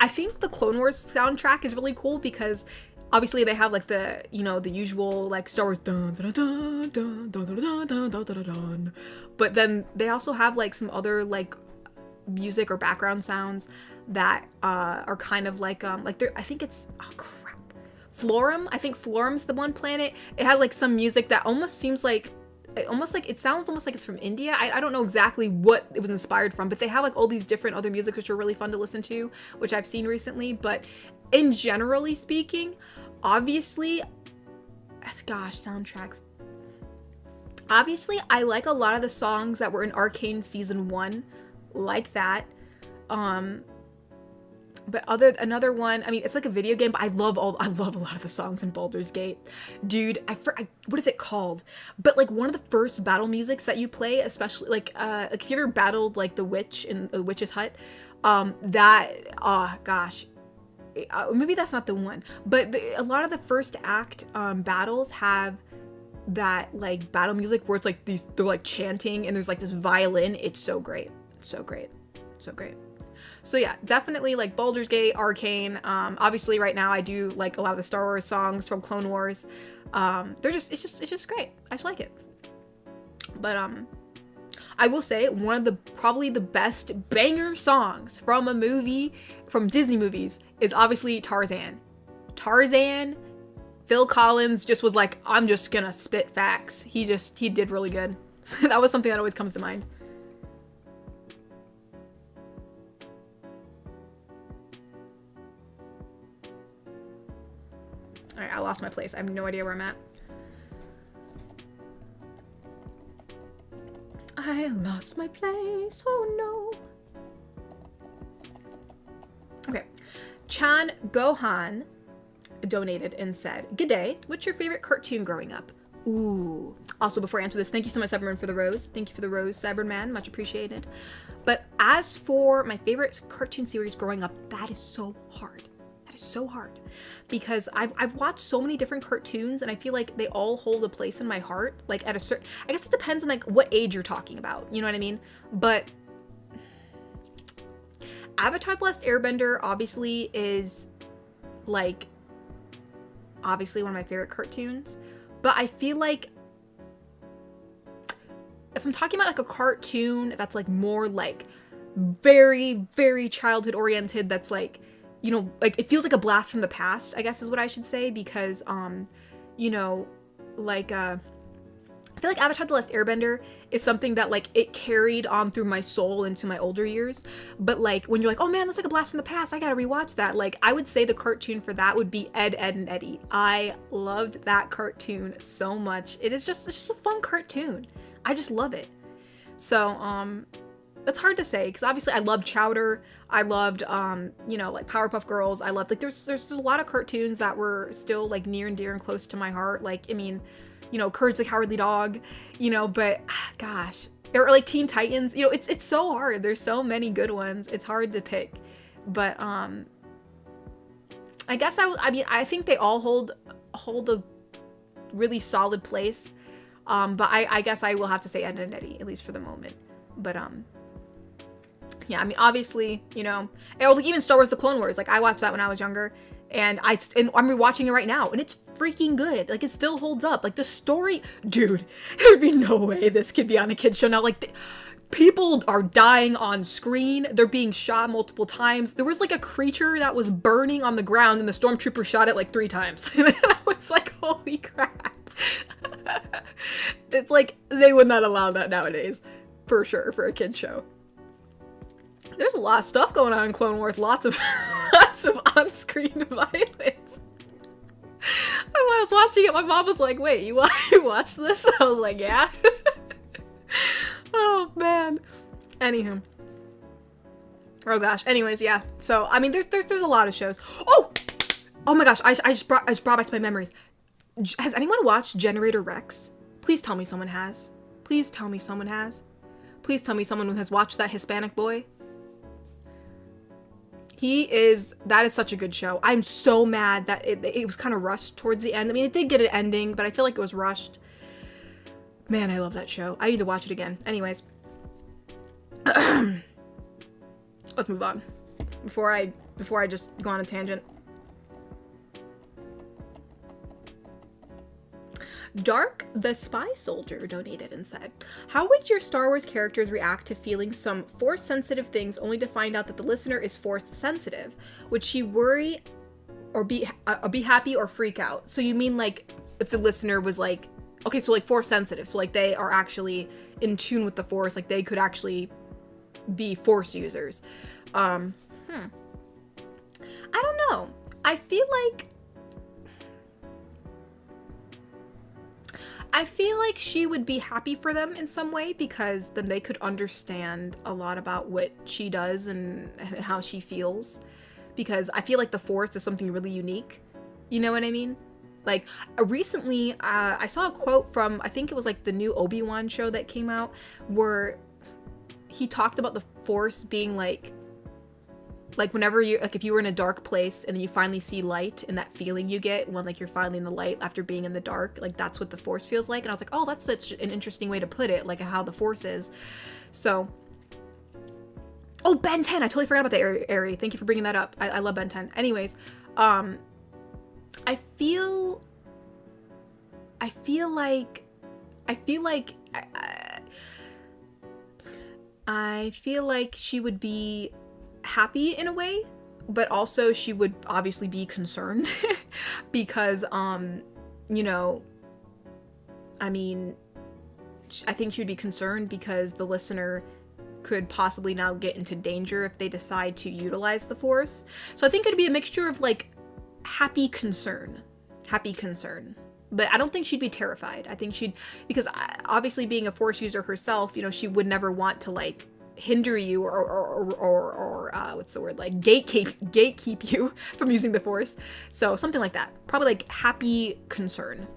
think the Clone Wars soundtrack is really cool because obviously they have like the, you know, the usual like Star Wars dun dun dun dun dun dun dun dun dun dun dun, but then they also have like some other like music or background sounds that are kind of like they're, I think it's, oh crap, Florum. I think Florum's the one planet. It has like some music that almost seems like, it sounds almost like it's from India. I don't know exactly what it was inspired from, but they have like all these different other music which are really fun to listen to, which I've seen recently. But in generally speaking, obviously, soundtracks. Obviously, I like a lot of the songs that were in Arcane Season 1, like that. But another one, I mean, it's like a video game, but I love a lot of the songs in Baldur's Gate. Dude, what is it called? But like one of the first battle musics that you play, especially like if you ever battled like the witch in the witch's hut, maybe that's not the one, but a lot of the first act battles have that like battle music where it's like they're like chanting and there's like this violin. It's so great. So great. So yeah, definitely like Baldur's Gate, Arcane. Obviously right now I do like a lot of the Star Wars songs from Clone Wars. It's just great. I just like it. But I will say one of the probably the best banger songs from a movie, from Disney movies, is obviously Tarzan. Tarzan, Phil Collins just was like, I'm just gonna spit facts. He did really good. That was something that always comes to mind. Alright, I lost my place. I have no idea where I'm at. I lost my place. Oh no. Okay. Chan Gohan donated and said, "G'day, what's your favorite cartoon growing up?" Ooh. Also, before I answer this, thank you so much, Cyberman, for the rose. Thank you for the rose, Cyberman. Much appreciated. But as for my favorite cartoon series growing up, that is so hard. That is so hard. Because I've watched so many different cartoons, and I feel like they all hold a place in my heart. Like, at a certain... I guess it depends on, like, what age you're talking about. You know what I mean? But Avatar: The Last Airbender obviously is, like... obviously one of my favorite cartoons, but I feel like if I'm talking about like a cartoon that's like more like very, very childhood oriented, that's like, you know, like it feels like a blast from the past, I guess is what I should say, because you know, like I feel like Avatar: The Last Airbender is something that, like, it carried on through my soul into my older years. But, like, when you're like, oh man, that's like a blast from the past, I gotta rewatch that. Like, I would say the cartoon for that would be Ed, Edd and Eddy. I loved that cartoon so much. It's just a fun cartoon. I just love it. So, that's hard to say, because obviously I loved Chowder. I loved, you know, like Powerpuff Girls. I loved, like, there's a lot of cartoons that were still, like, near and dear and close to my heart. Like, I mean, you know, Courage the Cowardly Dog, you know, but gosh, or like Teen Titans, you know, it's so hard. There's so many good ones. It's hard to pick, but I guess I mean, I think they all hold a really solid place. But I guess I will have to say Ed and Eddy, at least for the moment. But yeah, I mean, obviously, you know, or like even Star Wars: The Clone Wars. Like, I watched that when I was younger. And I'm rewatching it right now, and it's freaking good. Like, it still holds up. Like, the story, dude, there'd be no way this could be on a kid's show now. Like, people are dying on screen. They're being shot multiple times. There was like a creature that was burning on the ground, and the stormtrooper shot it like 3 times. And I was like, holy crap. It's like, they would not allow that nowadays, for sure, for a kid's show. There's a lot of stuff going on in Clone Wars. Lots of on-screen violence. When I was watching it, my mom was like, wait, you watched this? I was like, yeah. Oh, man. Anywho. Oh, gosh. Anyways, yeah. So, I mean, there's a lot of shows. Oh my gosh. I just brought back to my memories. Has anyone watched Generator Rex? Please tell me someone has. Please tell me someone has. Please tell me someone has watched that Hispanic boy. That is such a good show. I'm so mad that it was kind of rushed towards the end. I mean, it did get an ending, but I feel like it was rushed. Man, I love that show. I need to watch it again. Anyways. Let's move on. Before I just go on a tangent. Dark the Spy Soldier donated and said, how would your Star Wars characters react to feeling some force sensitive things only to find out that the listener is force sensitive? Would she worry or be happy or freak out? So you mean like if the listener was like, okay, so like force sensitive, so like they are actually in tune with the force, like they could actually be force users. I don't know. I feel like she would be happy for them in some way, because then they could understand a lot about what she does and how she feels. Because I feel like the Force is something really unique. You know what I mean? Like, recently, I saw a quote from, I think it was like the new Obi-Wan show that came out, where he talked about the Force being like whenever you, like if you were in a dark place and then you finally see light, and that feeling you get when like you're finally in the light after being in the dark, like that's what the Force feels like. And I was like, oh, that's such an interesting way to put it, like how the Force is. So, oh, Ben 10, I totally forgot about the Airy. Thank you for bringing that up. I love Ben 10. Anyways, I feel like I feel like she would be happy in a way, but also she would obviously be concerned because, you know, I mean, I think she would be concerned because the listener could possibly now get into danger if they decide to utilize the Force. So I think it'd be a mixture of like happy concern. But I don't think she'd be terrified. I think because obviously being a Force user herself, you know, she would never want to like hinder you or what's the word, like gatekeep you from using the Force. So something like that. Probably like happy concern.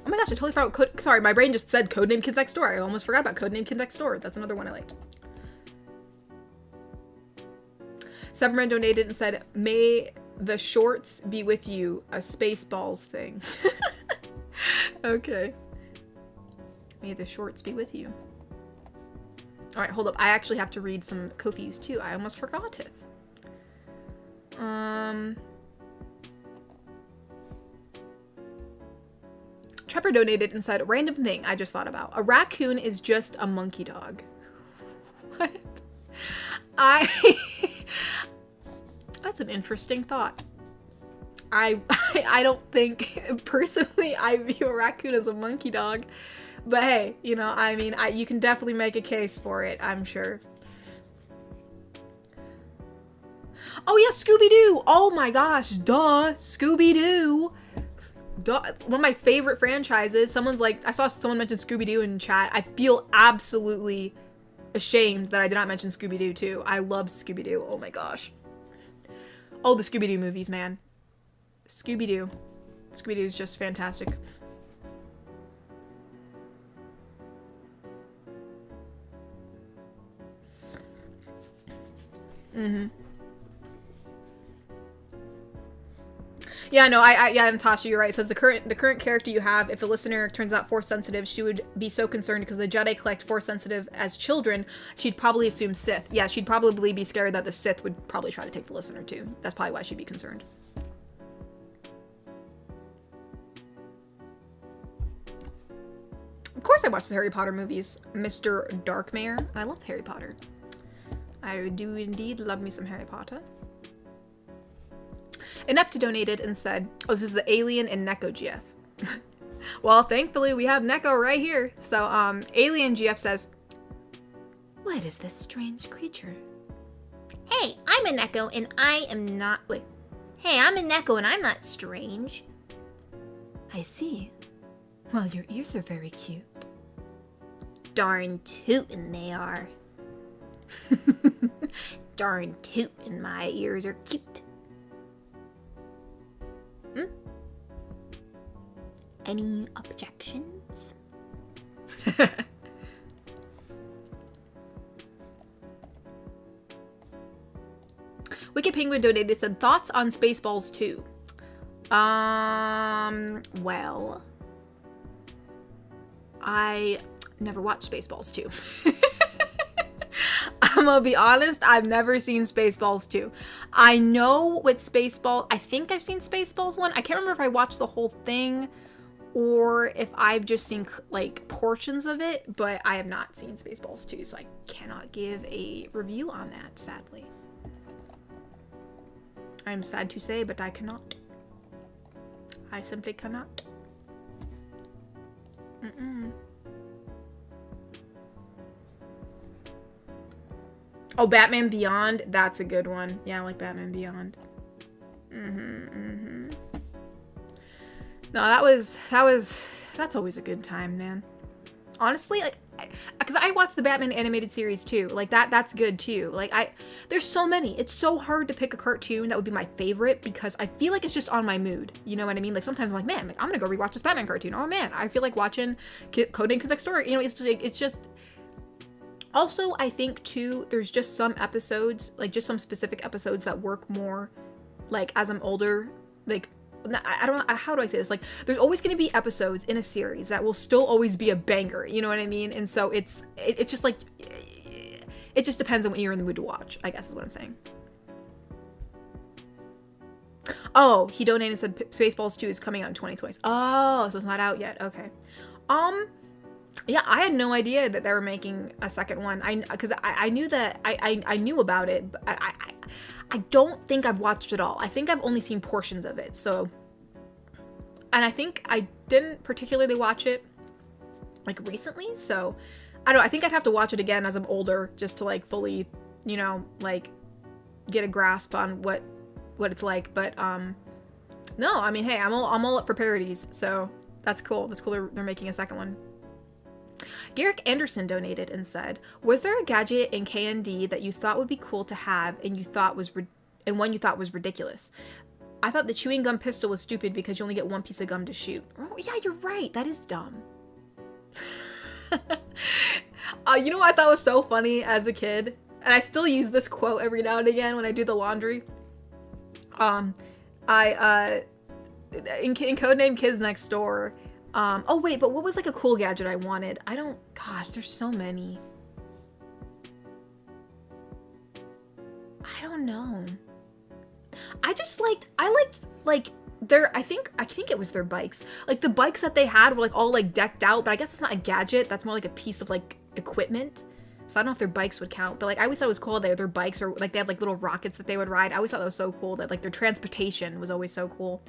Oh my gosh, I totally forgot. Sorry, my brain just said Codename Kids Next Door. I almost forgot about Codename Kids Next Door. That's another one I liked. Severman donated and said, "May the shorts be with you, a Spaceballs thing." Okay. May the shorts be with you. All right, hold up. I actually have to read some Ko-fis too. I almost forgot it. Trepper donated and said, "Random thing I just thought about. A raccoon is just a monkey dog." What? That's an interesting thought. I don't think, personally, I view a raccoon as a monkey dog. But hey, you know, I mean, you can definitely make a case for it, I'm sure. Oh yeah, Scooby-Doo! Oh my gosh, duh, Scooby-Doo! Duh. One of my favorite franchises. I saw someone mention Scooby-Doo in chat. I feel absolutely ashamed that I did not mention Scooby-Doo too. I love Scooby-Doo, oh my gosh. Oh, the Scooby-Doo movies, man. Scooby-Doo. Scooby-Doo is just fantastic. Mm-hmm. Yeah, no, yeah, Natasha, you're right. It says the current character you have, if the listener turns out Force sensitive, she would be so concerned because the Jedi collect Force sensitive as children. She'd probably assume Sith. Yeah, she'd probably be scared that the Sith would probably try to take the listener too. That's probably why she'd be concerned. Of course I watched the Harry Potter movies, Mr. Darkmare. I love Harry Potter. I do indeed love me some Harry Potter. Inepta donated and said, "Oh, this is the Alien and Neco GF." Well, thankfully we have Neco right here. So, Alien GF says, "What is this strange creature?" Hey, I'm a Neco and I am not. Wait. Hey, I'm a Neco and I'm not strange. I see. Well, your ears are very cute. Darn tootin' they are. Darn tootin' my ears are cute. Any objections? Wicked Penguin donated, said, "Thoughts on Spaceballs 2?" Well, I never watched Spaceballs 2. I'm gonna be honest, I've never seen Spaceballs 2. I know what I think I've seen Spaceballs 1. I can't remember if I watched the whole thing or if I've just seen like portions of it, but I have not seen Spaceballs 2, so I cannot give a review on that, sadly. I'm sad to say, but I cannot. I simply cannot. Oh, Batman Beyond, that's a good one. Yeah, I like Batman Beyond. No, that's always a good time, man. Honestly, like, because I watched the Batman animated series too. Like that's good too. Like there's so many. It's so hard to pick a cartoon that would be my favorite because I feel like it's just on my mood. You know what I mean? Like sometimes I'm like, man, like, I'm gonna go rewatch this Batman cartoon. Oh man, I feel like watching Codename Kids Next Door. You know, it's just. Also, I think too, there's just some episodes, like just some specific episodes that work more, like as I'm older, like. I don't know, how do I say this? Like, there's always going to be episodes in a series that will still always be a banger, you know what I mean? And so it's just like, it just depends on what you're in the mood to watch, I guess is what I'm saying. Oh, he donated and said Spaceballs 2 is coming out in 2020. Oh, so it's not out yet. Okay. Yeah, I had no idea that they were making a second one. Because I knew that I knew about it, but I don't think I've watched it all. I think I've only seen portions of it. So, and I think I didn't particularly watch it like recently. So, I don't know. I think I'd have to watch it again as I'm older just to like fully, you know, like get a grasp on what it's like. But no, I mean, hey, I'm all up for parodies. So that's cool. That's cool. They're making a second one. Garrick Anderson donated and said, "Was there a gadget in K&D that you thought would be cool to have and one you thought was ridiculous? I thought the chewing gum pistol was stupid because you only get one piece of gum to shoot." Oh, yeah, you're right. That is dumb. You know what I thought was so funny as a kid? And I still use this quote every now and again when I do the laundry. In Codename Kids Next Door, oh wait, but what was like a cool gadget I wanted? Gosh, there's so many. I don't know. I think it was their bikes. Like the bikes that they had were like all like decked out, but I guess it's not a gadget. That's more like a piece of like equipment. So I don't know if their bikes would count, but like I always thought it was cool that their bikes or like they had like little rockets that they would ride. I always thought that was so cool that like their transportation was always so cool.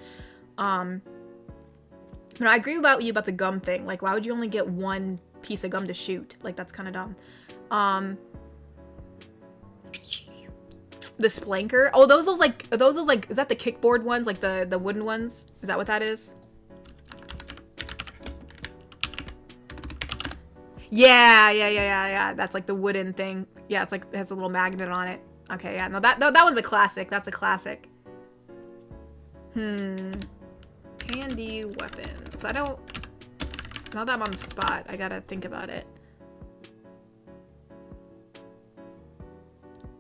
No, I agree about you about the gum thing. Like, why would you only get one piece of gum to shoot? Like, that's kind of dumb. The splanker. Oh, those like, is that the kickboard ones? Like the wooden ones? Is that what that is? Yeah. That's like the wooden thing. Yeah, it's like, it has a little magnet on it. Okay, yeah. No, that one's a classic. That's a classic. Candy weapons. Cause I don't, now that I'm on the spot, I gotta think about it.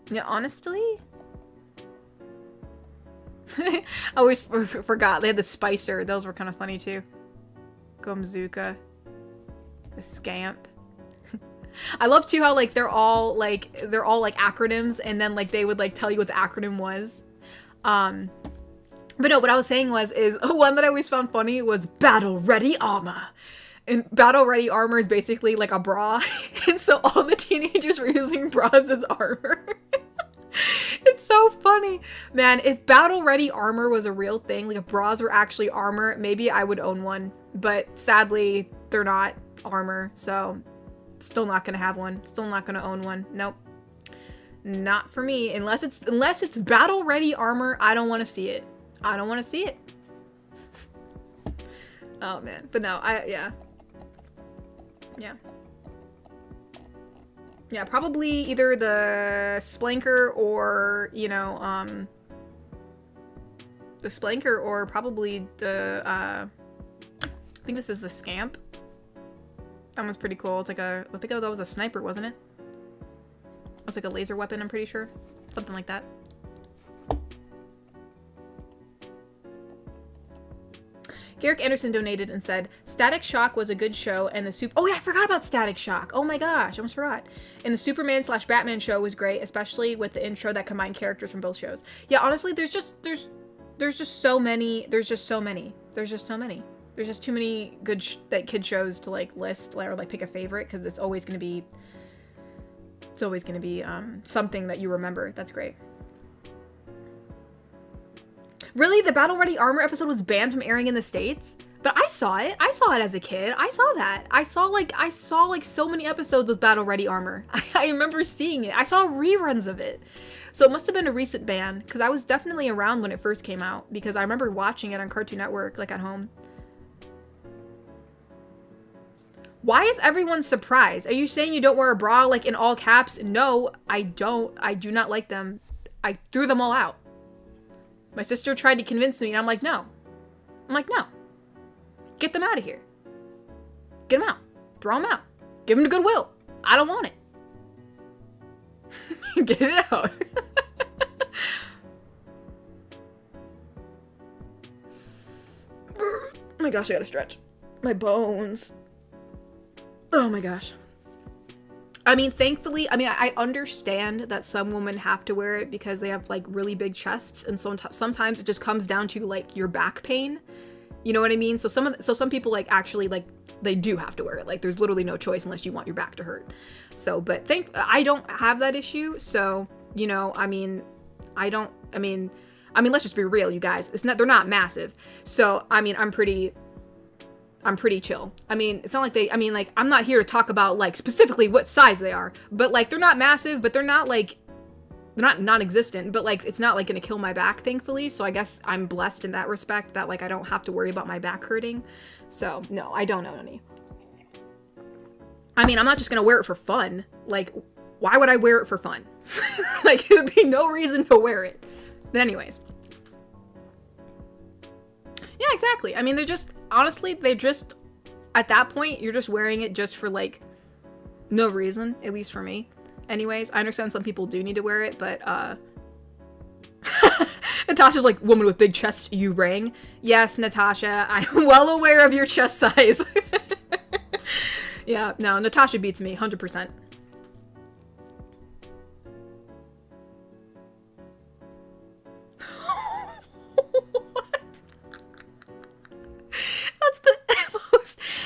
Yeah, honestly, I always forgot they had the Spicer. Those were kind of funny too. Gomzuka, the Scamp. I love too how like they're all like acronyms, and then like they would like tell you what the acronym was. But no, what I was saying is one that I always found funny was Battle Ready Armor. And Battle Ready Armor is basically like a bra. And so all the teenagers were using bras as armor. It's so funny. Man, if Battle Ready Armor was a real thing, like if bras were actually armor, maybe I would own one. But sadly, they're not armor. So still not going to have one. Still not going to own one. Nope. Not for me. Unless it's Battle Ready Armor, I don't want to see it. I don't want to see it. Oh man, but no, yeah, probably either the splanker or the splanker or probably the I think this is the Scamp. That one's pretty cool. It's like I think that was a sniper, wasn't it? It was like a laser weapon, I'm pretty sure, something like that. Garrick Anderson donated and said, "Static Shock was a good show, and the oh yeah, I forgot about Static Shock. Oh my gosh, I almost forgot. And the Superman/Batman show was great, especially with the intro that combined characters from both shows." Yeah, honestly, there's just so many. There's just too many good kid shows to like list or like pick a favorite, because it's always gonna be something that you remember. That's great. Really? The Battle Ready Armor episode was banned from airing in the States? But I saw it. I saw it as a kid. I saw that. I saw like so many episodes with Battle Ready Armor. I remember seeing it. I saw reruns of it. So it must have been a recent ban, because I was definitely around when it first came out, because I remember watching it on Cartoon Network, like at home. Why is everyone surprised? Are you saying you don't wear a bra, like in all caps? No, I don't. I do not like them. I threw them all out. My sister tried to convince me, and I'm like, no. No. Get them out of here. Get them out. Throw them out. Give them to Goodwill. I don't want it. Get it out. Oh my gosh, I gotta stretch. My bones. Oh my gosh. I mean, thankfully, I understand that some women have to wear it because they have like really big chests, and so sometimes it just comes down to like your back pain. You know what I mean? So some people like actually like they do have to wear it. Like, there's literally no choice unless you want your back to hurt. So, but I don't have that issue. So, you know, I mean, let's just be real, you guys. They're not massive. So, I mean, I'm pretty chill. I mean, it's not like I'm not here to talk about like specifically what size they are, but like they're not massive, but they're not non-existent, but like it's not like gonna kill my back, thankfully. So I guess I'm blessed in that respect that like I don't have to worry about my back hurting. So no, I don't own any. I mean, I'm not just gonna wear it for fun. Like, why would I wear it for fun? Like, there'd be no reason to wear it. But anyways. Yeah, exactly. I mean, honestly, at that point, you're just wearing it just for, like, no reason, at least for me. Anyways, I understand some people do need to wear it, but, Natasha's like, woman with big chest, you rang. Yes, Natasha, I'm well aware of your chest size. Yeah, no, Natasha beats me, 100%.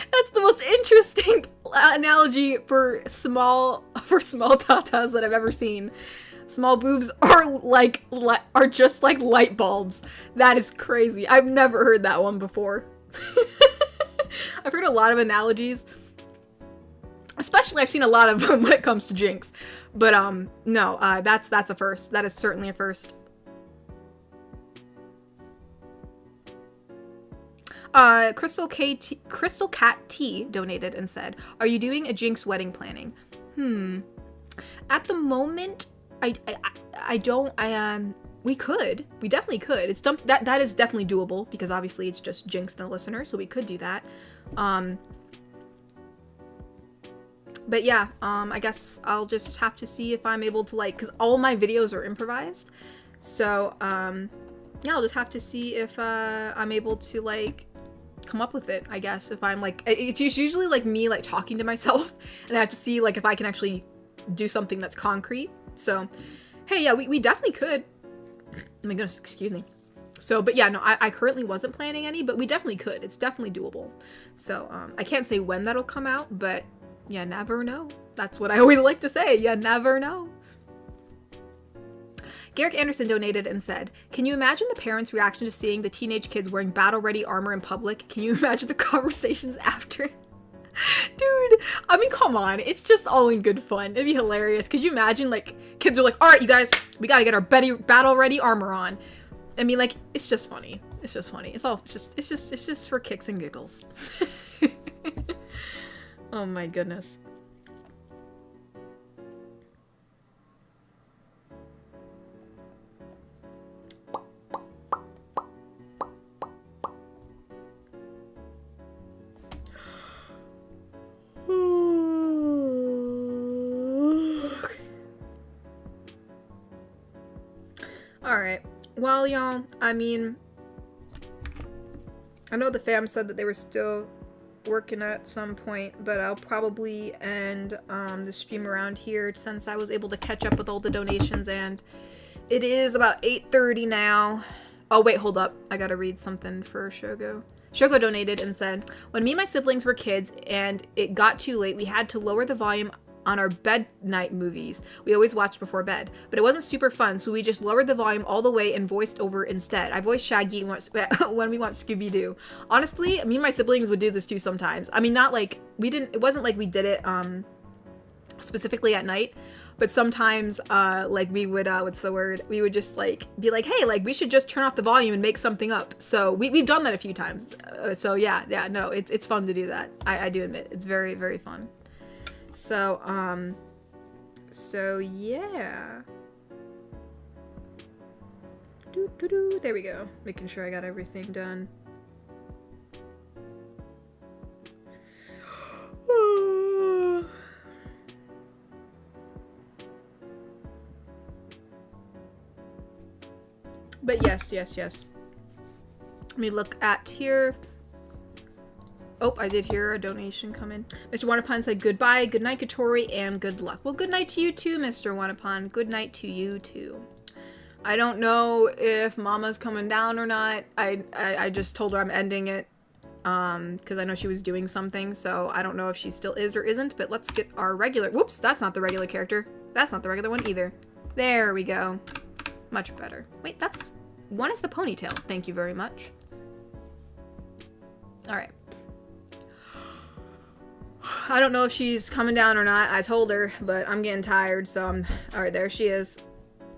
That's the most interesting analogy for small tatas that I've ever seen. Small boobs are just like light bulbs. That is crazy. I've never heard that one before. I've heard a lot of analogies. Especially I've seen a lot of them when it comes to Jinx. But no, that's a first. That is certainly a first. Crystal Cat T donated and said, "Are you doing a Jinx wedding planning?" At the moment, I don't. We definitely could. It's that is definitely doable because obviously it's just Jinx and the listener, so we could do that. But yeah, I guess I'll just have to see if I'm able to because all my videos are improvised, so yeah, I'll just have to see if I'm able to come up with it, I guess. If I'm it's usually me talking to myself, and I have to see if I can actually do something that's concrete. So hey, yeah, we definitely could. Oh my goodness, excuse me. So, but yeah, no, I currently wasn't planning any, but we definitely could. It's definitely doable. So I can't say when that'll come out, but you never know. That's what I always like to say. You never know. Garrick Anderson donated and said, "Can you imagine the parents' reaction to seeing the teenage kids wearing battle-ready armor in public? Can you imagine the conversations after?" Dude, I mean, come on. It's just all in good fun. It'd be hilarious. Could you imagine, kids are like, "All right, you guys, we gotta get our battle-ready armor on." I mean, it's just funny. It's just funny. It's just for kicks and giggles. Oh my goodness. Alright, well, y'all, I mean, I know the fam said that they were still working at some point, but I'll probably end the stream around here since I was able to catch up with all the donations, and it is about 8:30 now. Oh, wait, hold up. I gotta read something for Shogo. Shogo donated and said, "When me and my siblings were kids and it got too late, we had to lower the volume on our bed night movies we always watched before bed, but it wasn't super fun, so we just lowered the volume all the way and voiced over instead. I voiced Shaggy when we watched Scooby-Doo. Honestly, me and my siblings would do this too sometimes. I mean, not it wasn't like we did it specifically at night, but sometimes we would what's the word, we would just be like, hey, we should just turn off the volume and make something up. So we've done that a few times. So yeah, no, it's fun to do that. I do admit it's very, very fun. So yeah. There we go. Making sure I got everything done. But yes. Let me look at here. Oh, I did hear a donation come in. Mr. Wanapan said goodbye, good night, Katori, and good luck. Well, good night to you too, Mr. Wanapan. Good night to you too. I don't know if Mama's coming down or not. I just told her I'm ending it because I know she was doing something, so I don't know if she still is or isn't, but let's get our regular, whoops, that's not the regular character. That's not the regular one either. There we go. Much better. Wait, that's, one is the ponytail. Thank you very much. All right. I don't know if she's coming down or not. I told her, but I'm getting tired, so all right, there she is.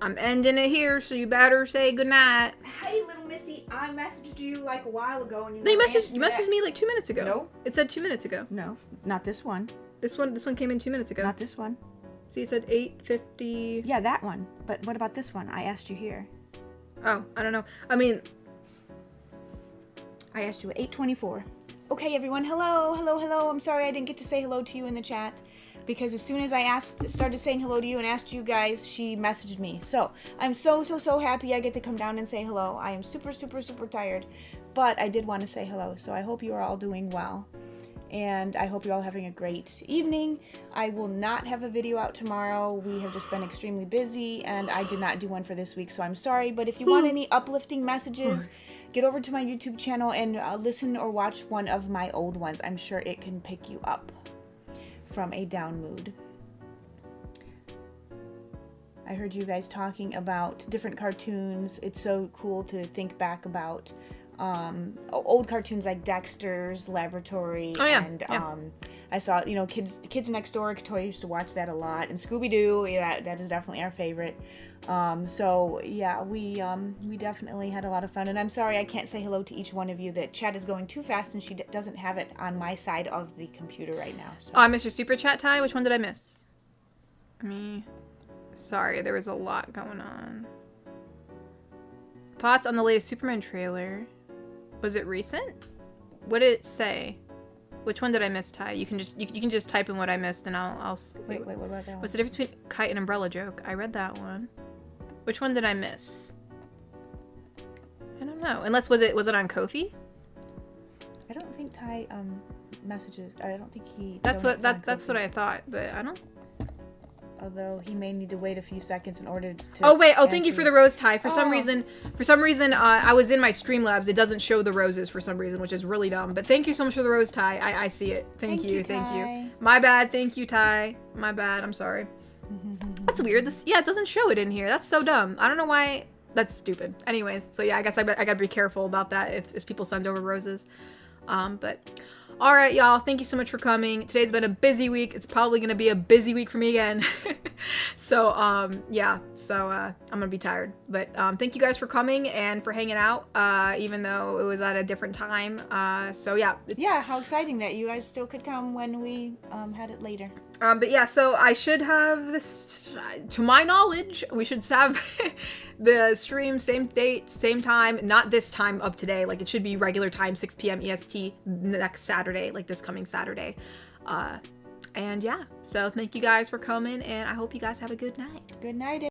I'm ending it here, so you better say goodnight. Hey, little missy, I messaged you like a while ago, and No, you messaged me like 2 minutes ago. No. It said 2 minutes ago. No, not this one. This one came in 2 minutes ago. Not this one. See, it said 8:50. Yeah, that one. But what about this one? I asked you here. Oh, I don't know. I mean, I asked you at 8:24. Okay, everyone. Hello, hello, hello. I'm sorry I didn't get to say hello to you in the chat, because as soon as I started saying hello to you and asked you guys, she messaged me. So I'm so happy I get to come down and say hello. I am super tired, but I did want to say hello. So I hope you are all doing well, and I hope you're all having a great evening. I will not have a video out tomorrow. We have just been extremely busy, and I did not do one for this week, so I'm sorry. But if you want any uplifting messages, get over to my YouTube channel and listen or watch one of my old ones. I'm sure it can pick you up from a down mood. I heard you guys talking about different cartoons. It's so cool to think back about old cartoons like Dexter's Laboratory. Oh, yeah. And yeah. I saw, Kids Next Door. Toy used to watch that a lot. And Scooby-Doo, yeah, that is definitely our favorite. So yeah, we definitely had a lot of fun. And I'm sorry I can't say hello to each one of you. The chat is going too fast, and she doesn't have it on my side of the computer right now. So. Oh, I missed your super chat, Ty. Which one did I miss? Sorry, there was a lot going on. Thoughts on the latest Superman trailer? Was it recent? What did it say? Which one did I miss, Ty? You can just type in what I missed, and I'll. Wait, what about that one? What's the difference between kite and umbrella joke? I read that one. Which one did I miss? I don't know. Unless was it on Ko-fi? I don't think Ty messages. I don't think he. That's what I thought, but I don't. Although he may need to wait a few seconds in order to. Oh wait! Oh, thank you for the rose, Ty. For some reason, I was in my Streamlabs. It doesn't show the roses for some reason, which is really dumb. But thank you so much for the rose, Ty. I see it. Thank you. My bad. Thank you, Ty. My bad. I'm sorry. That's weird. It doesn't show it in here. That's so dumb. I don't know why. That's stupid. Anyways, so yeah, I guess I gotta be careful about that if people send over roses. But. All right, y'all. Thank you so much for coming. Today's been a busy week. It's probably gonna be a busy week for me again. So, yeah. So, I'm gonna be tired. But thank you guys for coming and for hanging out, even though it was at a different time. So yeah. Yeah, how exciting that you guys still could come when we had it later. But yeah, so I should have this, to my knowledge, we should have the stream same date, same time, not this time of today. Like, it should be regular time, 6 p.m. EST next Saturday, like this coming Saturday. And yeah, so thank you guys for coming, and I hope you guys have a good night. Good night,